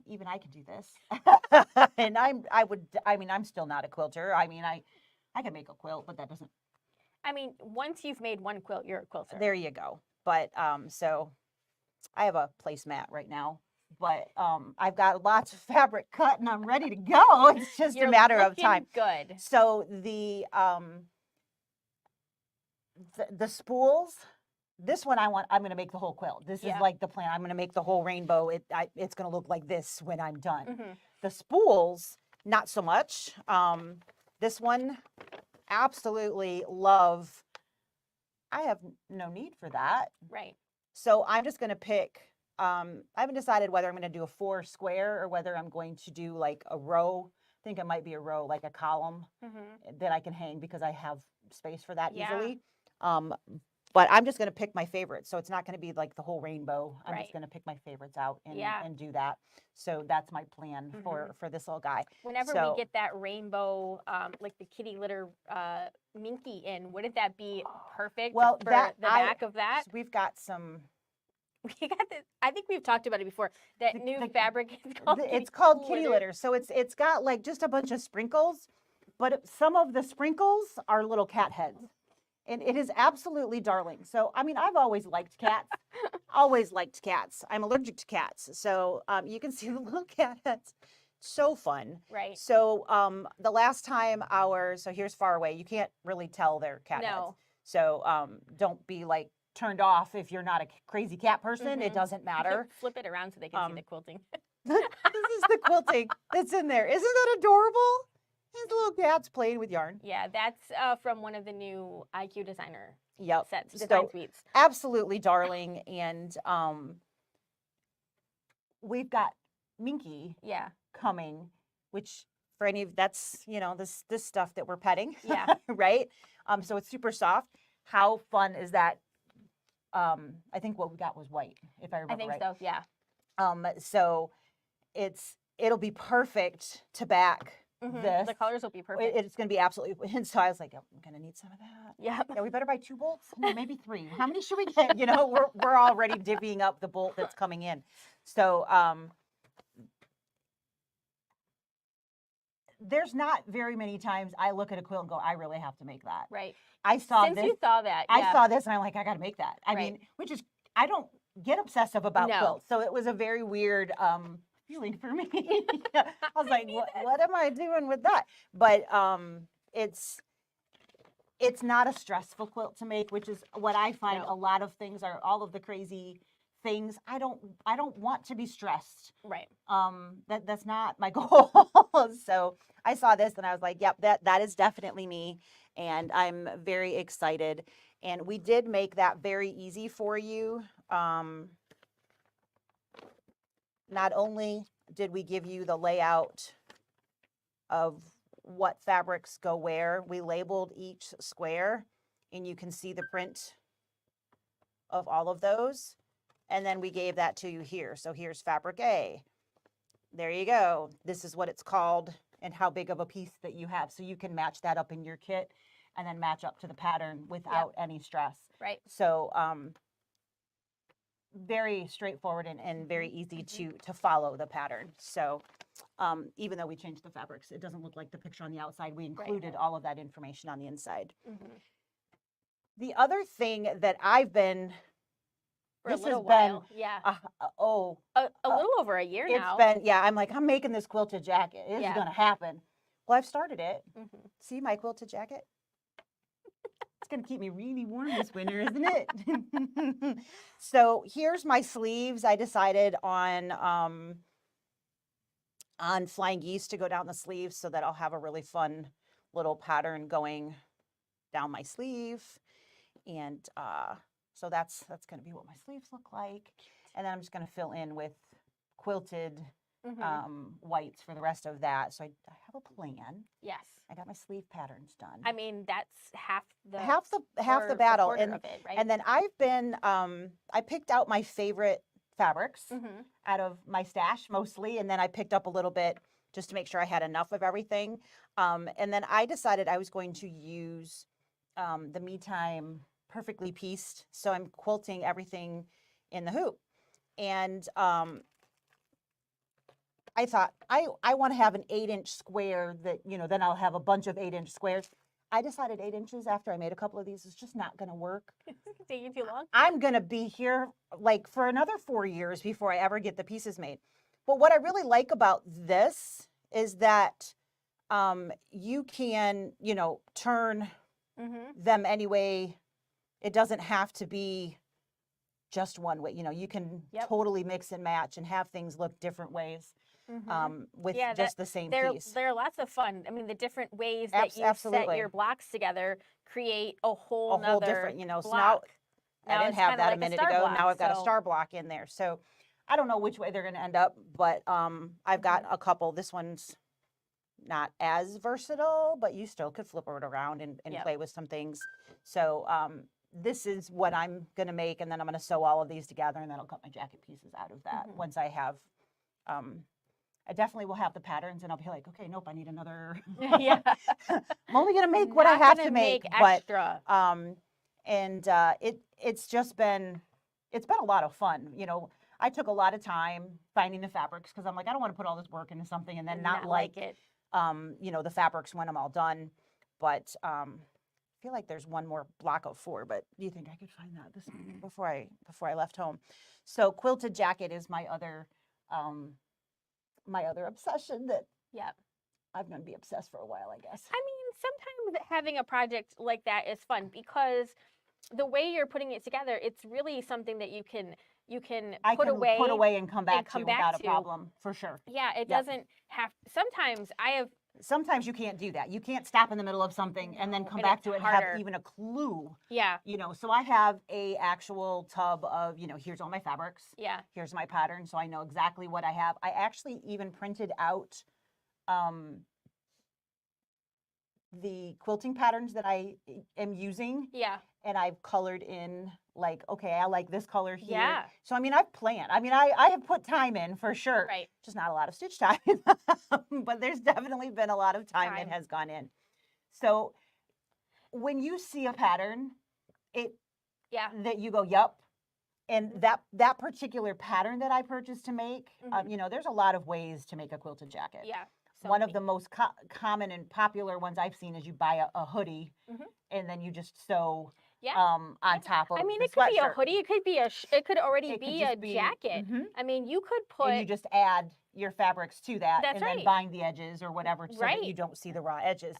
Even I can do this. And I'm still not a quilter. I mean, I can make a quilt, but that doesn't. I mean, once you've made one quilt, you're a quilter. There you go. But so I have a placemat right now, but I've got lots of fabric cut and I'm ready to go. It's just You're a matter of looking time. Good. So the spools, this one I'm going to make the whole quilt. This is like the plan. I'm going to make the whole rainbow. It's going to look like this when I'm done. Mm-hmm. The spools, not so much. This one, absolutely love. I have no need for that. Right. So I'm just going to pick, I haven't decided whether I'm going to do a 4 square or whether I'm going to do like a row. I think it might be a row, like a column that I can hang because I have space for that easily. But I'm just going to pick my favorites. So it's not going to be like the whole rainbow. I'm just going to pick my favorites out and do that. So that's my plan for this little guy. Whenever we get that rainbow, like the kitty litter minky in, wouldn't that be perfect for the back of that? So we've got some. We got this. I think we've talked about it before. That new fabric is called it's called kitty litter. So it's got like just a bunch of sprinkles, but some of the sprinkles are little cat heads. And it is absolutely darling. So, I mean, I've always liked cats. Always liked cats. I'm allergic to cats. So you can see the little cat heads. So fun. Right. So the last time so here's far away. You can't really tell they're cat heads. So don't be like turned off if you're not a crazy cat person. It doesn't matter. Flip it around so they can see the quilting. This is the quilting that's in there. Isn't that adorable? These little cats playing with yarn. Yeah, that's from one of the new IQ designer sets, design suites. Absolutely darling. And we've got Minky coming, which for any of that's, this stuff that we're petting. Yeah. Right? So it's super soft. How fun is that? I think what we got was white, if I remember right. I think so, yeah. So it'll be perfect to back this. The colors will be perfect. It's going to be absolutely. And so I was like, I'm going to need some of that. Yeah. Yeah, we better buy 2 bolts, maybe 3. How many should we get? We're already divvying up the bolt that's coming in. So there's not very many times I look at a quilt and go, I really have to make that. Right. I saw Since this. you saw that, I saw this and I'm like, I got to make that. I Right. mean, I don't get obsessive about No. quilts. So it was a very weird feeling for me. I was like, what am I doing with that? But it's not a stressful quilt to make, which is what I find a lot of things are all of the crazy things. I don't want to be stressed. Right. That's not my goal. So I saw this and I was like, yep, that is definitely me. And I'm very excited. And we did make that very easy for you. Not only did we give you the layout of what fabrics go where, we labeled each square and you can see the print of all of those. And then we gave that to you here. So here's fabric A. There you go. This is what it's called and how big of a piece that you have. So you can match that up in your kit and then match up to the pattern without any stress. Right. So very straightforward and very easy to follow the pattern. So even though we changed the fabrics, it doesn't look like the picture on the outside. We included all of that information on the inside. The other thing that I've been For a little while, a little over a year now. It's been, I'm like, I'm making this quilted jacket. It's going to happen. Well, I've started it. See my quilted jacket? It's going to keep me really warm this winter, isn't it? So here's my sleeves. I decided on flying geese to go down the sleeves so that I'll have a really fun little pattern going down my sleeve. And so that's going to be what my sleeves look like. And then I'm just going to fill in with quilted whites for the rest of that. So I have a plan. Yes. I got my sleeve patterns done. I mean, that's half the battle. And, of it, right? And then I've been, I picked out my favorite fabrics out of my stash mostly. And then I picked up a little bit just to make sure I had enough of everything. And then I decided I was going to use the Me Time Perfectly Pieced. So I'm quilting everything in the hoop. And I thought, I want to have an 8-inch square that, you know, then I'll have a bunch of 8-inch squares. I decided 8 inches after I made a couple of these is just not going to work. It's taking too long. I'm going to be here like for another 4 years before I ever get the pieces made. But what I really like about this is that you can, you know, turn them any way. It doesn't have to be just one way. You know, you can totally mix and match and have things look different ways with just the same piece. They're lots of fun. I mean, the different ways that you set your blocks together create a whole different, you know, block. so now I didn't have that like a minute ago. Now I've got a star block in there. So I don't know which way they're going to end up, but I've got a couple. This one's not as versatile, but you still could flip it around and play with some things. So this is what I'm going to make, and then I'm going to sew all of these together, and then I'll cut my jacket pieces out of that once I have, I definitely will have the patterns, and I'll be like, okay, nope, I need another. Yeah. I'm only going to make what I have to make, extra. And it's just been, it's been a lot of fun. You know, I took a lot of time finding the fabrics because I'm like, I don't want to put all this work into something and then not like it. You know, the fabrics when I'm all done. But I feel like there's one more block of 4, but do you think I could find that this morning before I left home? So quilted jacket is my other obsession that I'm going to be obsessed for a while, I guess. I mean, sometimes having a project like that is fun because the way you're putting it together, it's really something that you can put away and come back to without a problem, for sure. Yeah, it doesn't have. Sometimes you can't do that. You can't stop in the middle of something and then come back to it and have even a clue. Yeah. You know, so I have a actual tub of, you know, here's all my fabrics. Yeah. Here's my pattern, so I know exactly what I have. I actually even printed out the quilting patterns that I am using. Yeah. And I've colored in like, okay, I like this color here. Yeah. So, I mean, I've planned. I mean, I have put time in for sure. Right. Just not a lot of stitch time. But there's definitely been a lot of time that has gone in. So when you see a pattern, that you go, yup. And that particular pattern that I purchased to make, you know, there's a lot of ways to make a quilted jacket. Yeah. One of the most common and popular ones I've seen is you buy a hoodie and then you just sew on top of. I mean, the it could be a sweatshirt. hoodie. It could be it could already be a jacket. I mean, you could put. And you just add your fabrics to that, That's and then bind the edges or whatever, so that you don't see the raw edges.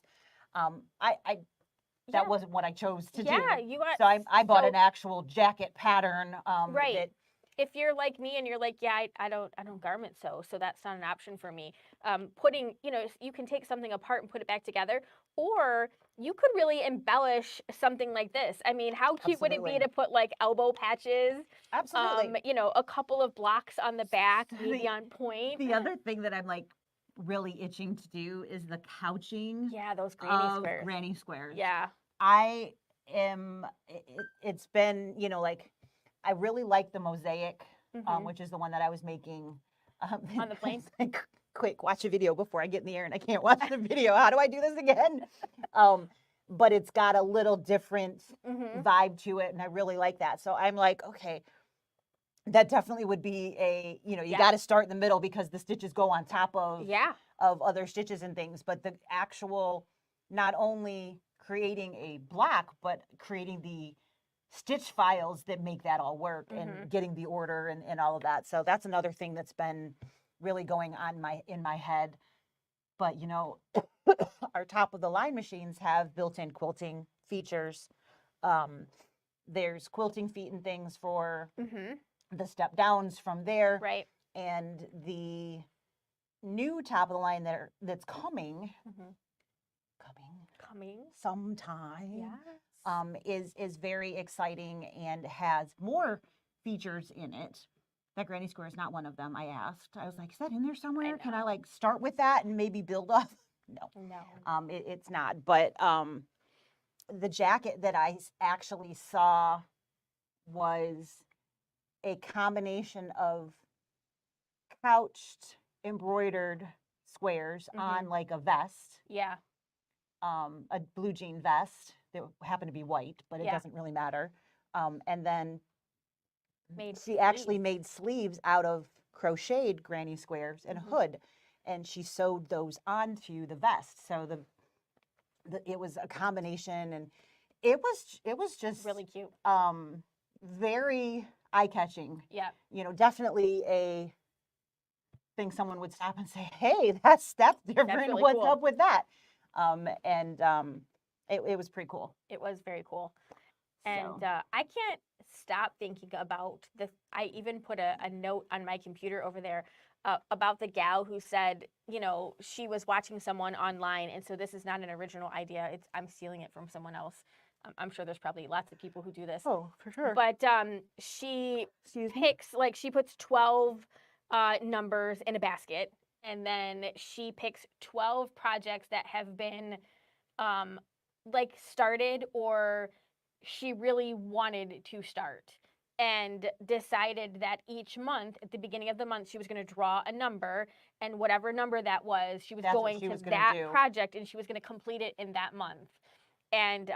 That wasn't what I chose to do. Yeah, you got. So I bought an actual jacket pattern. Right. If you're like me and you're like, yeah, I don't garment sew, so that's not an option for me. Putting, you know, you can take something apart and put it back together, or you could really embellish something like this. I mean, how cute would it be to put like elbow patches? Absolutely. You know, a couple of blocks on the back, maybe on point. The other thing that I'm like really itching to do is the couching. Yeah, those granny squares. Yeah. It's been, you know, like, I really like the mosaic, which is the one that I was making. On the plane? Like, quick, watch a video before I get in the air and I can't watch the video. How do I do this again? But it's got a little different vibe to it, and I really like that. So I'm like, okay, that definitely would be a, you know, you got to start in the middle because the stitches go on top of other stitches and things. But the actual, not only creating a block, but creating the stitch files that make that all work and getting the order and all of that. So that's another thing that's been really going on in my head. But, you know, our top of the line machines have built-in quilting features. There's quilting feet and things for the step downs from there. Right. And the new top of the line that's coming sometime. Yes. Is very exciting and has more features in it. That granny square is not one of them. I asked. I was like, is that in there somewhere? Can I like start with that and maybe build off? No. It's not. But the jacket that I actually saw was a combination of couched, embroidered squares Mhm. on like a vest, Yeah. a blue jean vest that happened to be white, but it Yeah. doesn't really matter. And then Made she actually sleeves. made sleeves out of crocheted granny squares and a Mhm. hood, and she sewed those onto the vest. So it was a combination, and it was just Really cute. very eye catching. Yeah. You know, definitely a thing someone would stop and say, "Hey, that's different. really What's cool. up with that?" It was pretty cool. It was very cool. And So I can't stop thinking about this. I even put a note on my computer over there about the gal who said, you know, she was watching someone online. And so this is not an original idea. I'm stealing it from someone else. I'm sure there's probably lots of people who do this. oh, for sure. But she Excuse me. picks, like, she puts 12 numbers in a basket. And then she picks 12 projects that have been like started or she really wanted to start and decided that each month at the beginning of the month she was going to draw a number, and whatever number that was she was That's what going she to was gonna that do. project and she was going to complete it in that month. And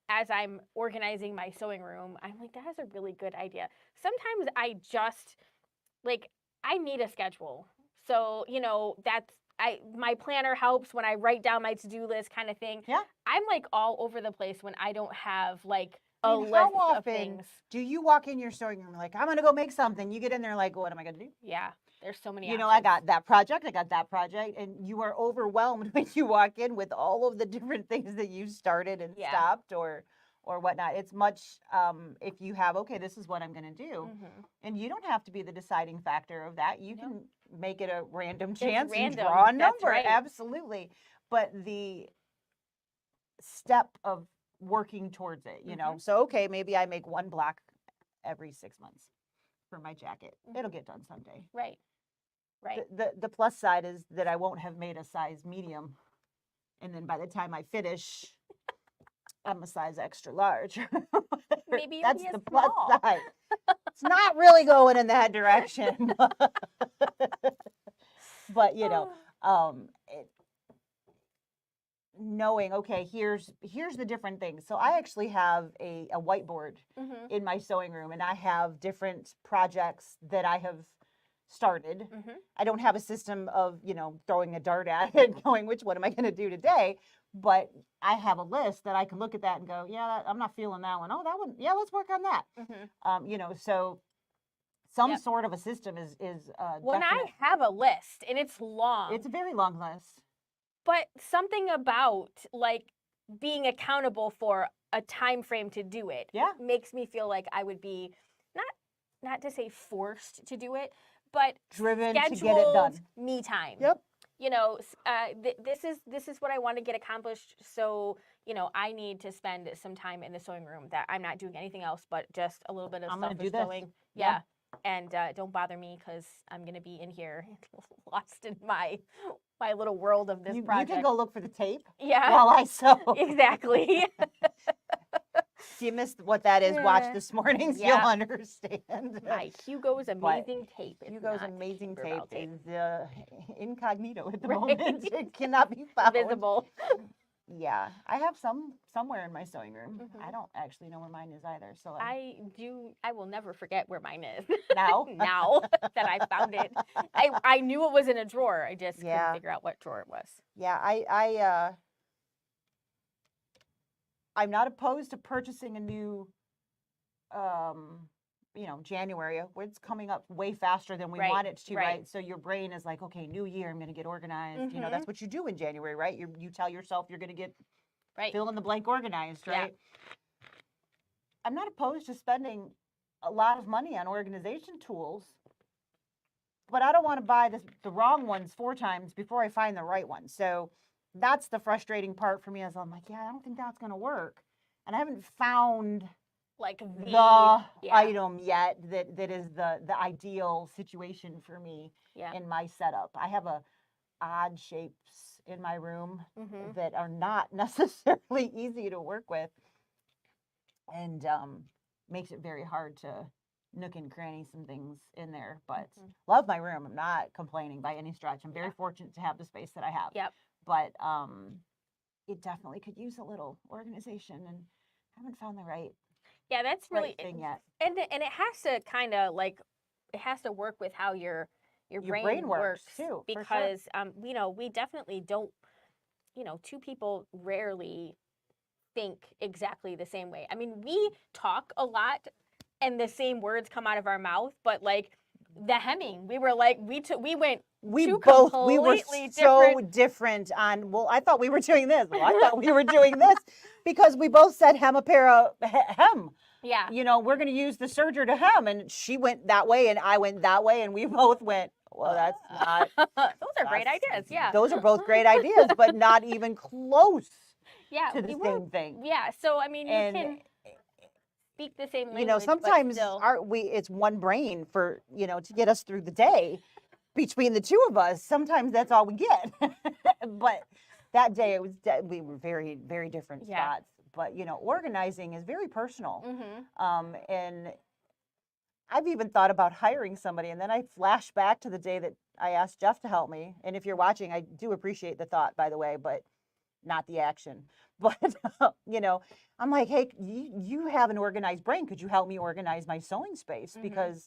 as I'm organizing my sewing room, I'm like, that is a really good idea. Sometimes I just like, I need a schedule. So, you know, my planner helps when I write down my to-do list kind of thing. Yeah. I'm like all over the place when I don't have like a I mean, list how of often things. do you walk in your sewing room like, I'm gonna go make something? You get in there like, what am I gonna do? Yeah, there's so many You know, I options. got that project, and you are overwhelmed when you walk in with all of the different things that you started and Yeah. stopped or whatnot. It's much if you have, okay, this is what I'm gonna do. Mhm. And you don't have to be the deciding factor of that. You No. can make it a random chance and random, draw a that's number. right. Absolutely. But the step of working towards it, you know. So okay, maybe I make one block every 6 months for my jacket. It'll get done someday. Right. Right. The plus side is that I won't have made a size medium. And then by the time I finish, I'm a size extra large. Maybe you'll That's be a the plus small. side. It's not really going in that direction. But you know, knowing, okay, here's the different things. So I actually have a whiteboard Mhm. in my sewing room, and I have different projects that I have started. Mhm. I don't have a system of, you know, throwing a dart at it and going, which one am I going to do today? But I have a list that I can look at that and go, yeah, I'm not feeling that one. Oh, that one, yeah, let's work on that. Mhm. You know, so some Yep. sort of a system is When I definite. have a list and it's long, It's a very long list. but something about like being accountable for a time frame to do it Yeah. makes me feel like I would be not to say forced to do it, but Driven to scheduled get it done. me time. Yep. You know, this is what I want to get accomplished. So, you know, I need to spend some time in the sewing room that I'm not doing anything else but just a little bit of I'm gonna selfish do this. sewing. Yeah. Yeah. And don't bother me because I'm gonna be in here lost in my little world of this You project. can go look for the tape Yeah. while I sew. Exactly. If you missed what that is, watch Yeah. this morning's. Yeah. You'll understand. My Hugo's amazing tape. It's Hugo's not amazing Tinkerbell tape tape. is incognito at the Right. moment. It cannot be found. Visible. Yeah, I have some somewhere in my sewing room. Mhm. I don't actually know where mine is either. So I will never forget where mine is. now, Now that I found it. I knew it was in a drawer. I just Yeah. couldn't figure out what drawer it was. yeah, I'm not opposed to purchasing a new, you know, January. It's coming up way faster than we Right, want it to, right. right? So your brain is like, okay, new year, I'm going to get organized. You know, that's what you do in January, right? You tell yourself you're going to get Right. fill in the blank organized, Yeah. right? I'm not opposed to spending a lot of money on organization tools, but I don't want to buy the wrong ones 4 times before I find the right one. So that's the frustrating part for me, is I'm like, yeah, I don't think that's going to work. And I haven't found Like the yeah. item yet that is the ideal situation for me Yeah. in my setup. I have odd shapes in my room Mhm. that are not necessarily easy to work with, and makes it very hard to nook and cranny some things in there, but Mhm. love my room. I'm not complaining by any stretch. I'm very Yeah. fortunate to have the space that I have. Yep. But it definitely could use a little organization, and I haven't found the right Yeah, that's really thing yet. and it has to kind of like it has to work with how your Your brain brain works, works too, for sure. because you know, we definitely don't, you know, two people rarely think exactly the same way. I mean, we talk a lot and the same words come out of our mouth, but like the hemming, we were like we went We two were completely so different. different on, well, I thought we were doing this. Well, I thought we were doing this because we both said hem a pair of hem. Yeah. You know, we're going to use the serger to hem. And she went that way and I went that way. And we both went, well, that's not. Those are great that's- ideas. Yeah. Those are both great ideas, but not even close Yeah, to the we same thing. Yeah, so I mean, you And, can speak the same language, you know, but sometimes still. it's one brain for, you know, to get us through the day between the two of us. Sometimes that's all we get. But that day it was, we were very, very different Yeah. spots. But, you know, organizing is very personal. Mm-hmm. And I've even thought about hiring somebody. And then I flash back to the day that I asked Jeff to help me. And if you're watching, I do appreciate the thought, by the way, but not the action. But, you know, I'm like, hey, you have an organized brain. Could you help me organize my sewing space? Mhm. Because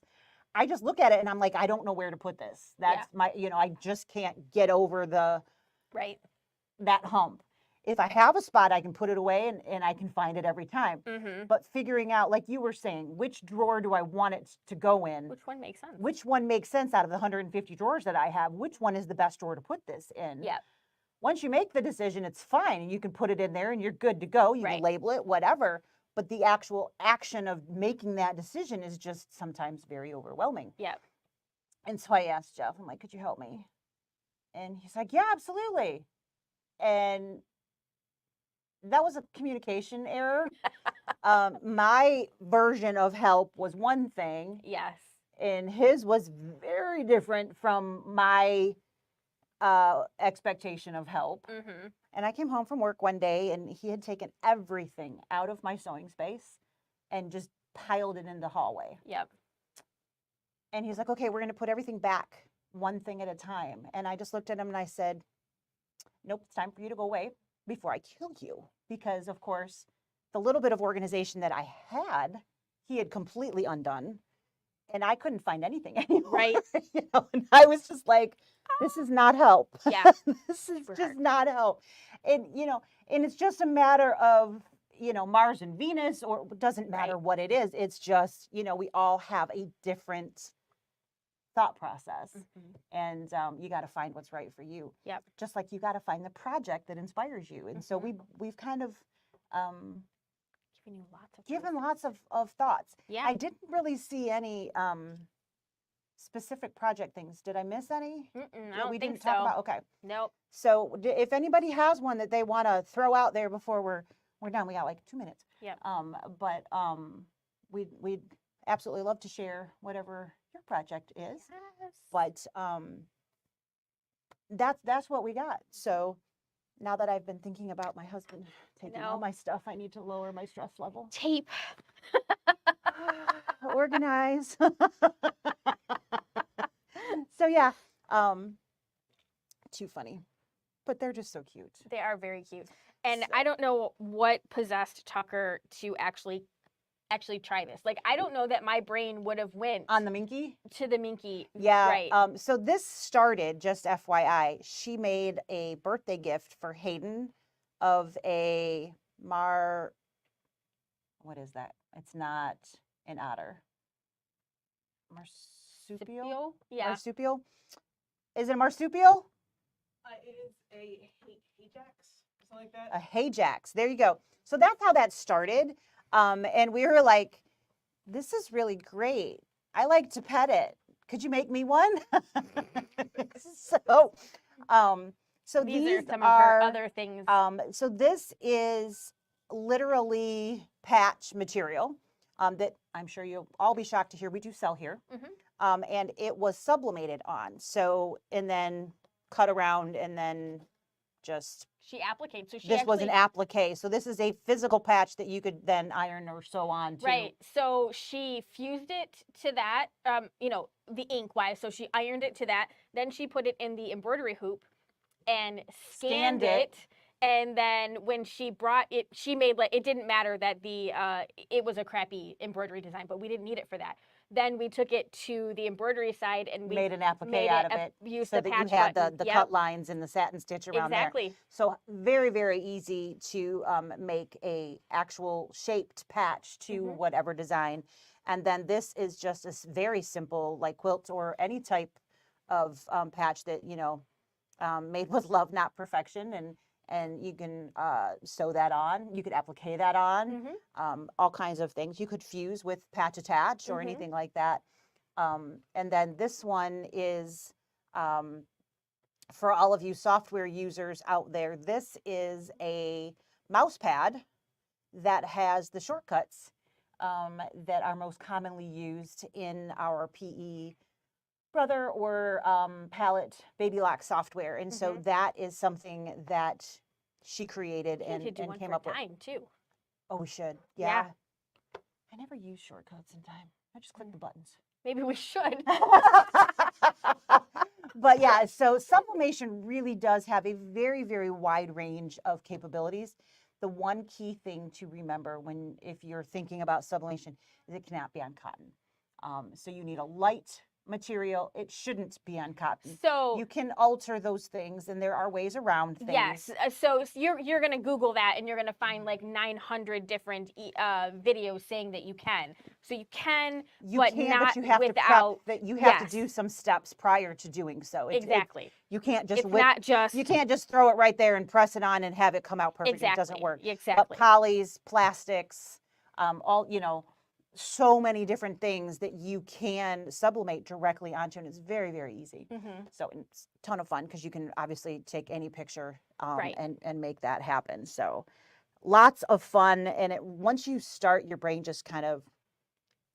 I just look at it and I'm like, I don't know where to put this. That's my, you know, I just can't get over Right. that hump. If I have a spot, I can put it away and I can find it every time. Mm-hmm. But figuring out, like you were saying, which drawer do I want it to go in? Which one makes sense? Which one makes sense out of the 150 drawers that I have? Which one is the best drawer to put this in? Yeah. Once you make the decision, it's fine. And you can put it in there and you're good to go. You Right. can label it, whatever. But the actual action of making that decision is just sometimes very overwhelming. Yeah. And so I asked Jeff, I'm like, could you help me? And he's like, yeah, absolutely. And that was a communication error. My version of help was one thing, Yes. and his was very different from my expectation of help. Mm-hmm. And I came home from work one day and he had taken everything out of my sewing space and just piled it in the hallway. Yep. And he's like, okay, we're going to put everything back one thing at a time. And I just looked at him and I said, nope, it's time for you to go away before I kill you. Because, of course, the little bit of organization that I had, he had completely undone. And I couldn't find anything anymore. Right. You know, and I was just like, this is not help. Yeah. This is Super just hard. not help. And, you know, and it's just a matter of, you know, Mars and Venus, or it doesn't matter Right. what it is. It's just, you know, we all have a different thought process. Mm-hmm. And you got to find what's right for you. Yep. Just like you got to find the project that inspires you. And so we've kind of Giving you lots of given choices. lots of thoughts. Yeah. I didn't really see any specific project things. Did I miss any Mm-mm, I that don't we think didn't talk so. about? Okay. Nope. So if anybody has one that they want to throw out there before we're done, we got like 2 minutes. Yep. But we'd absolutely love to share whatever your project is. Yes. But that's what we got. So now that I've been thinking about my husband taking all No. my stuff, I need to lower my stress level. Tape. Organize. So yeah, too funny, but they're just so cute. They are very cute. And So- I don't know what possessed Tucker to actually try this. Like, I don't know that my brain would have went On the Minky? to the Minky. Yeah. Right. So this started, just FYI, she made a birthday gift for Hayden of a what is that? It's not an otter. Marsupial? Scipio? Yeah. Marsupial? Is it a marsupial? It is a Ajax, something like that. A Hajax. There you go. So that's how that started. And we were like, this is really great. I like to pet it. Could you make me one? So These these are some are, of her other things. so this is literally patch material that I'm sure you'll all be shocked to hear we do sell here. Mhm. And it was sublimated on. So, and then cut around and then just, She appliqued, so she this was actually, an applique. So this is a physical patch that you could then iron or sew on to. right. So she fused it to that, you know, the ink wise. So she ironed it to that. Then she put it in the embroidery hoop and scanned it. And then when she brought it, she made like, it didn't matter that it was a crappy embroidery design, but we didn't need it for that. Then we took it to the embroidery side and we Made an applique made out it of it used so the that patch you had button. the Yep, cut lines and the satin stitch around there. exactly. So very, very easy to make a actual shaped patch to Mhm. whatever design. And then this is just a very simple, like quilt or any type of patch that, you know, made with love, not perfection. And you can sew that on. You could applique that on. Mhm. All kinds of things. You could fuse with patch attach or Mhm. anything like that. And then this one is for all of you software users out there, this is a mouse pad that has the shortcuts that are most commonly used in our PE Brother or palette baby lock software. And so Mhm. that is something that she created We need to and, do one came for up with. Dime too. Oh, we should. Yeah. I never use shortcuts in time. I just click the buttons. Maybe we should. But yeah, so sublimation really does have a very, very wide range of capabilities. The one key thing to remember if you're thinking about sublimation is it cannot be on cotton. So you need a light material. It shouldn't be on cotton. So You can alter those things, and there are ways around things. yes, so you're gonna Google that, and you're gonna find like 900 different videos saying that you can. So you can, You but can, not but you have without. to prep. That you have Yes. to do some steps prior to doing so. Exactly. You can't just It's not just. You can't just throw it right there and press it on and have it come out perfect. Exactly. It doesn't work. Exactly. But polys, plastics, all, you know, so many different things that you can sublimate directly onto, and it's very, very easy. Mhm. So it's a ton of fun because you can obviously take any picture Right. and make that happen. So lots of fun, and once you start, your brain just kind of,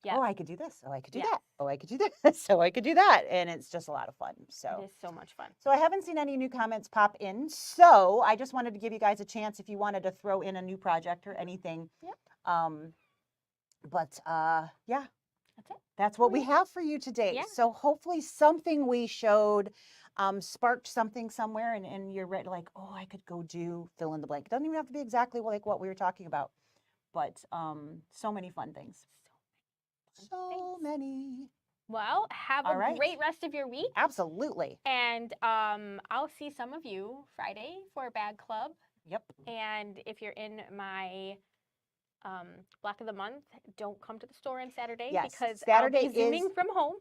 Yeah. oh, I could do this. Oh, I could do Yeah. that. Oh, I could do this. So I could do that, and it's just a lot of fun. So. It is so much fun. So I haven't seen any new comments pop in. So I just wanted to give you guys a chance if you wanted to throw in a new project or anything. Yep. Yeah, That's it. that's what we have for you today. Yeah. So hopefully something we showed sparked something somewhere, and you're ready, like, oh, I could go do fill in the blank. It doesn't even have to be exactly like what we were talking about, but so many fun things. So many. Well, have All a right. great rest of your week. Absolutely. And I'll see some of you Friday for Bag Club. Yep. And if you're in my block of the month, don't come to the store on Saturday Yes, because Saturday I'll be zooming is- from home.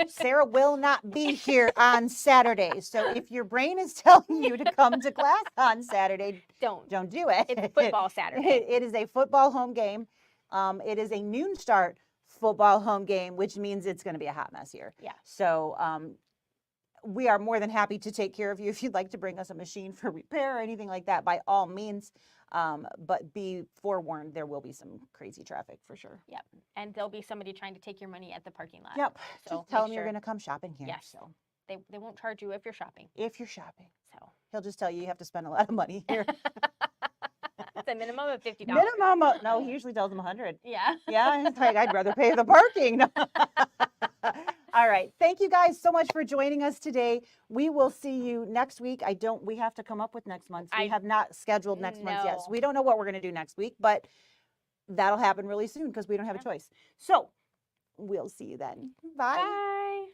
Sarah will not be here on Saturday. So if your brain is telling you to come to class on Saturday, Don't. don't do it. It's football Saturday. It is a football home game. It is a noon start football home game, which means it's going to be a hot mess here. Yeah. So we are more than happy to take care of you. If you'd like to bring us a machine for repair or anything like that, by all means. But be forewarned, there will be some crazy traffic for sure. Yep. And there'll be somebody trying to take your money at the parking lot. Yep. So Just tell make him you're sure- going to come shopping here. Yes. So They won't charge you if you're shopping. if you're shopping, So he'll just tell you you have to spend a lot of money here. it's a minimum of $50. Minimum. No, he usually tells them 100. Yeah. Yeah, it's like, I'd rather pay the parking. All right. Thank you guys so much for joining us today. We will see you next week. We have to come up with next month. We have not scheduled next month yet. So No. we don't know what we're going to do next week, but that'll happen really soon because we don't have a choice. So we'll see you then. Bye. Bye.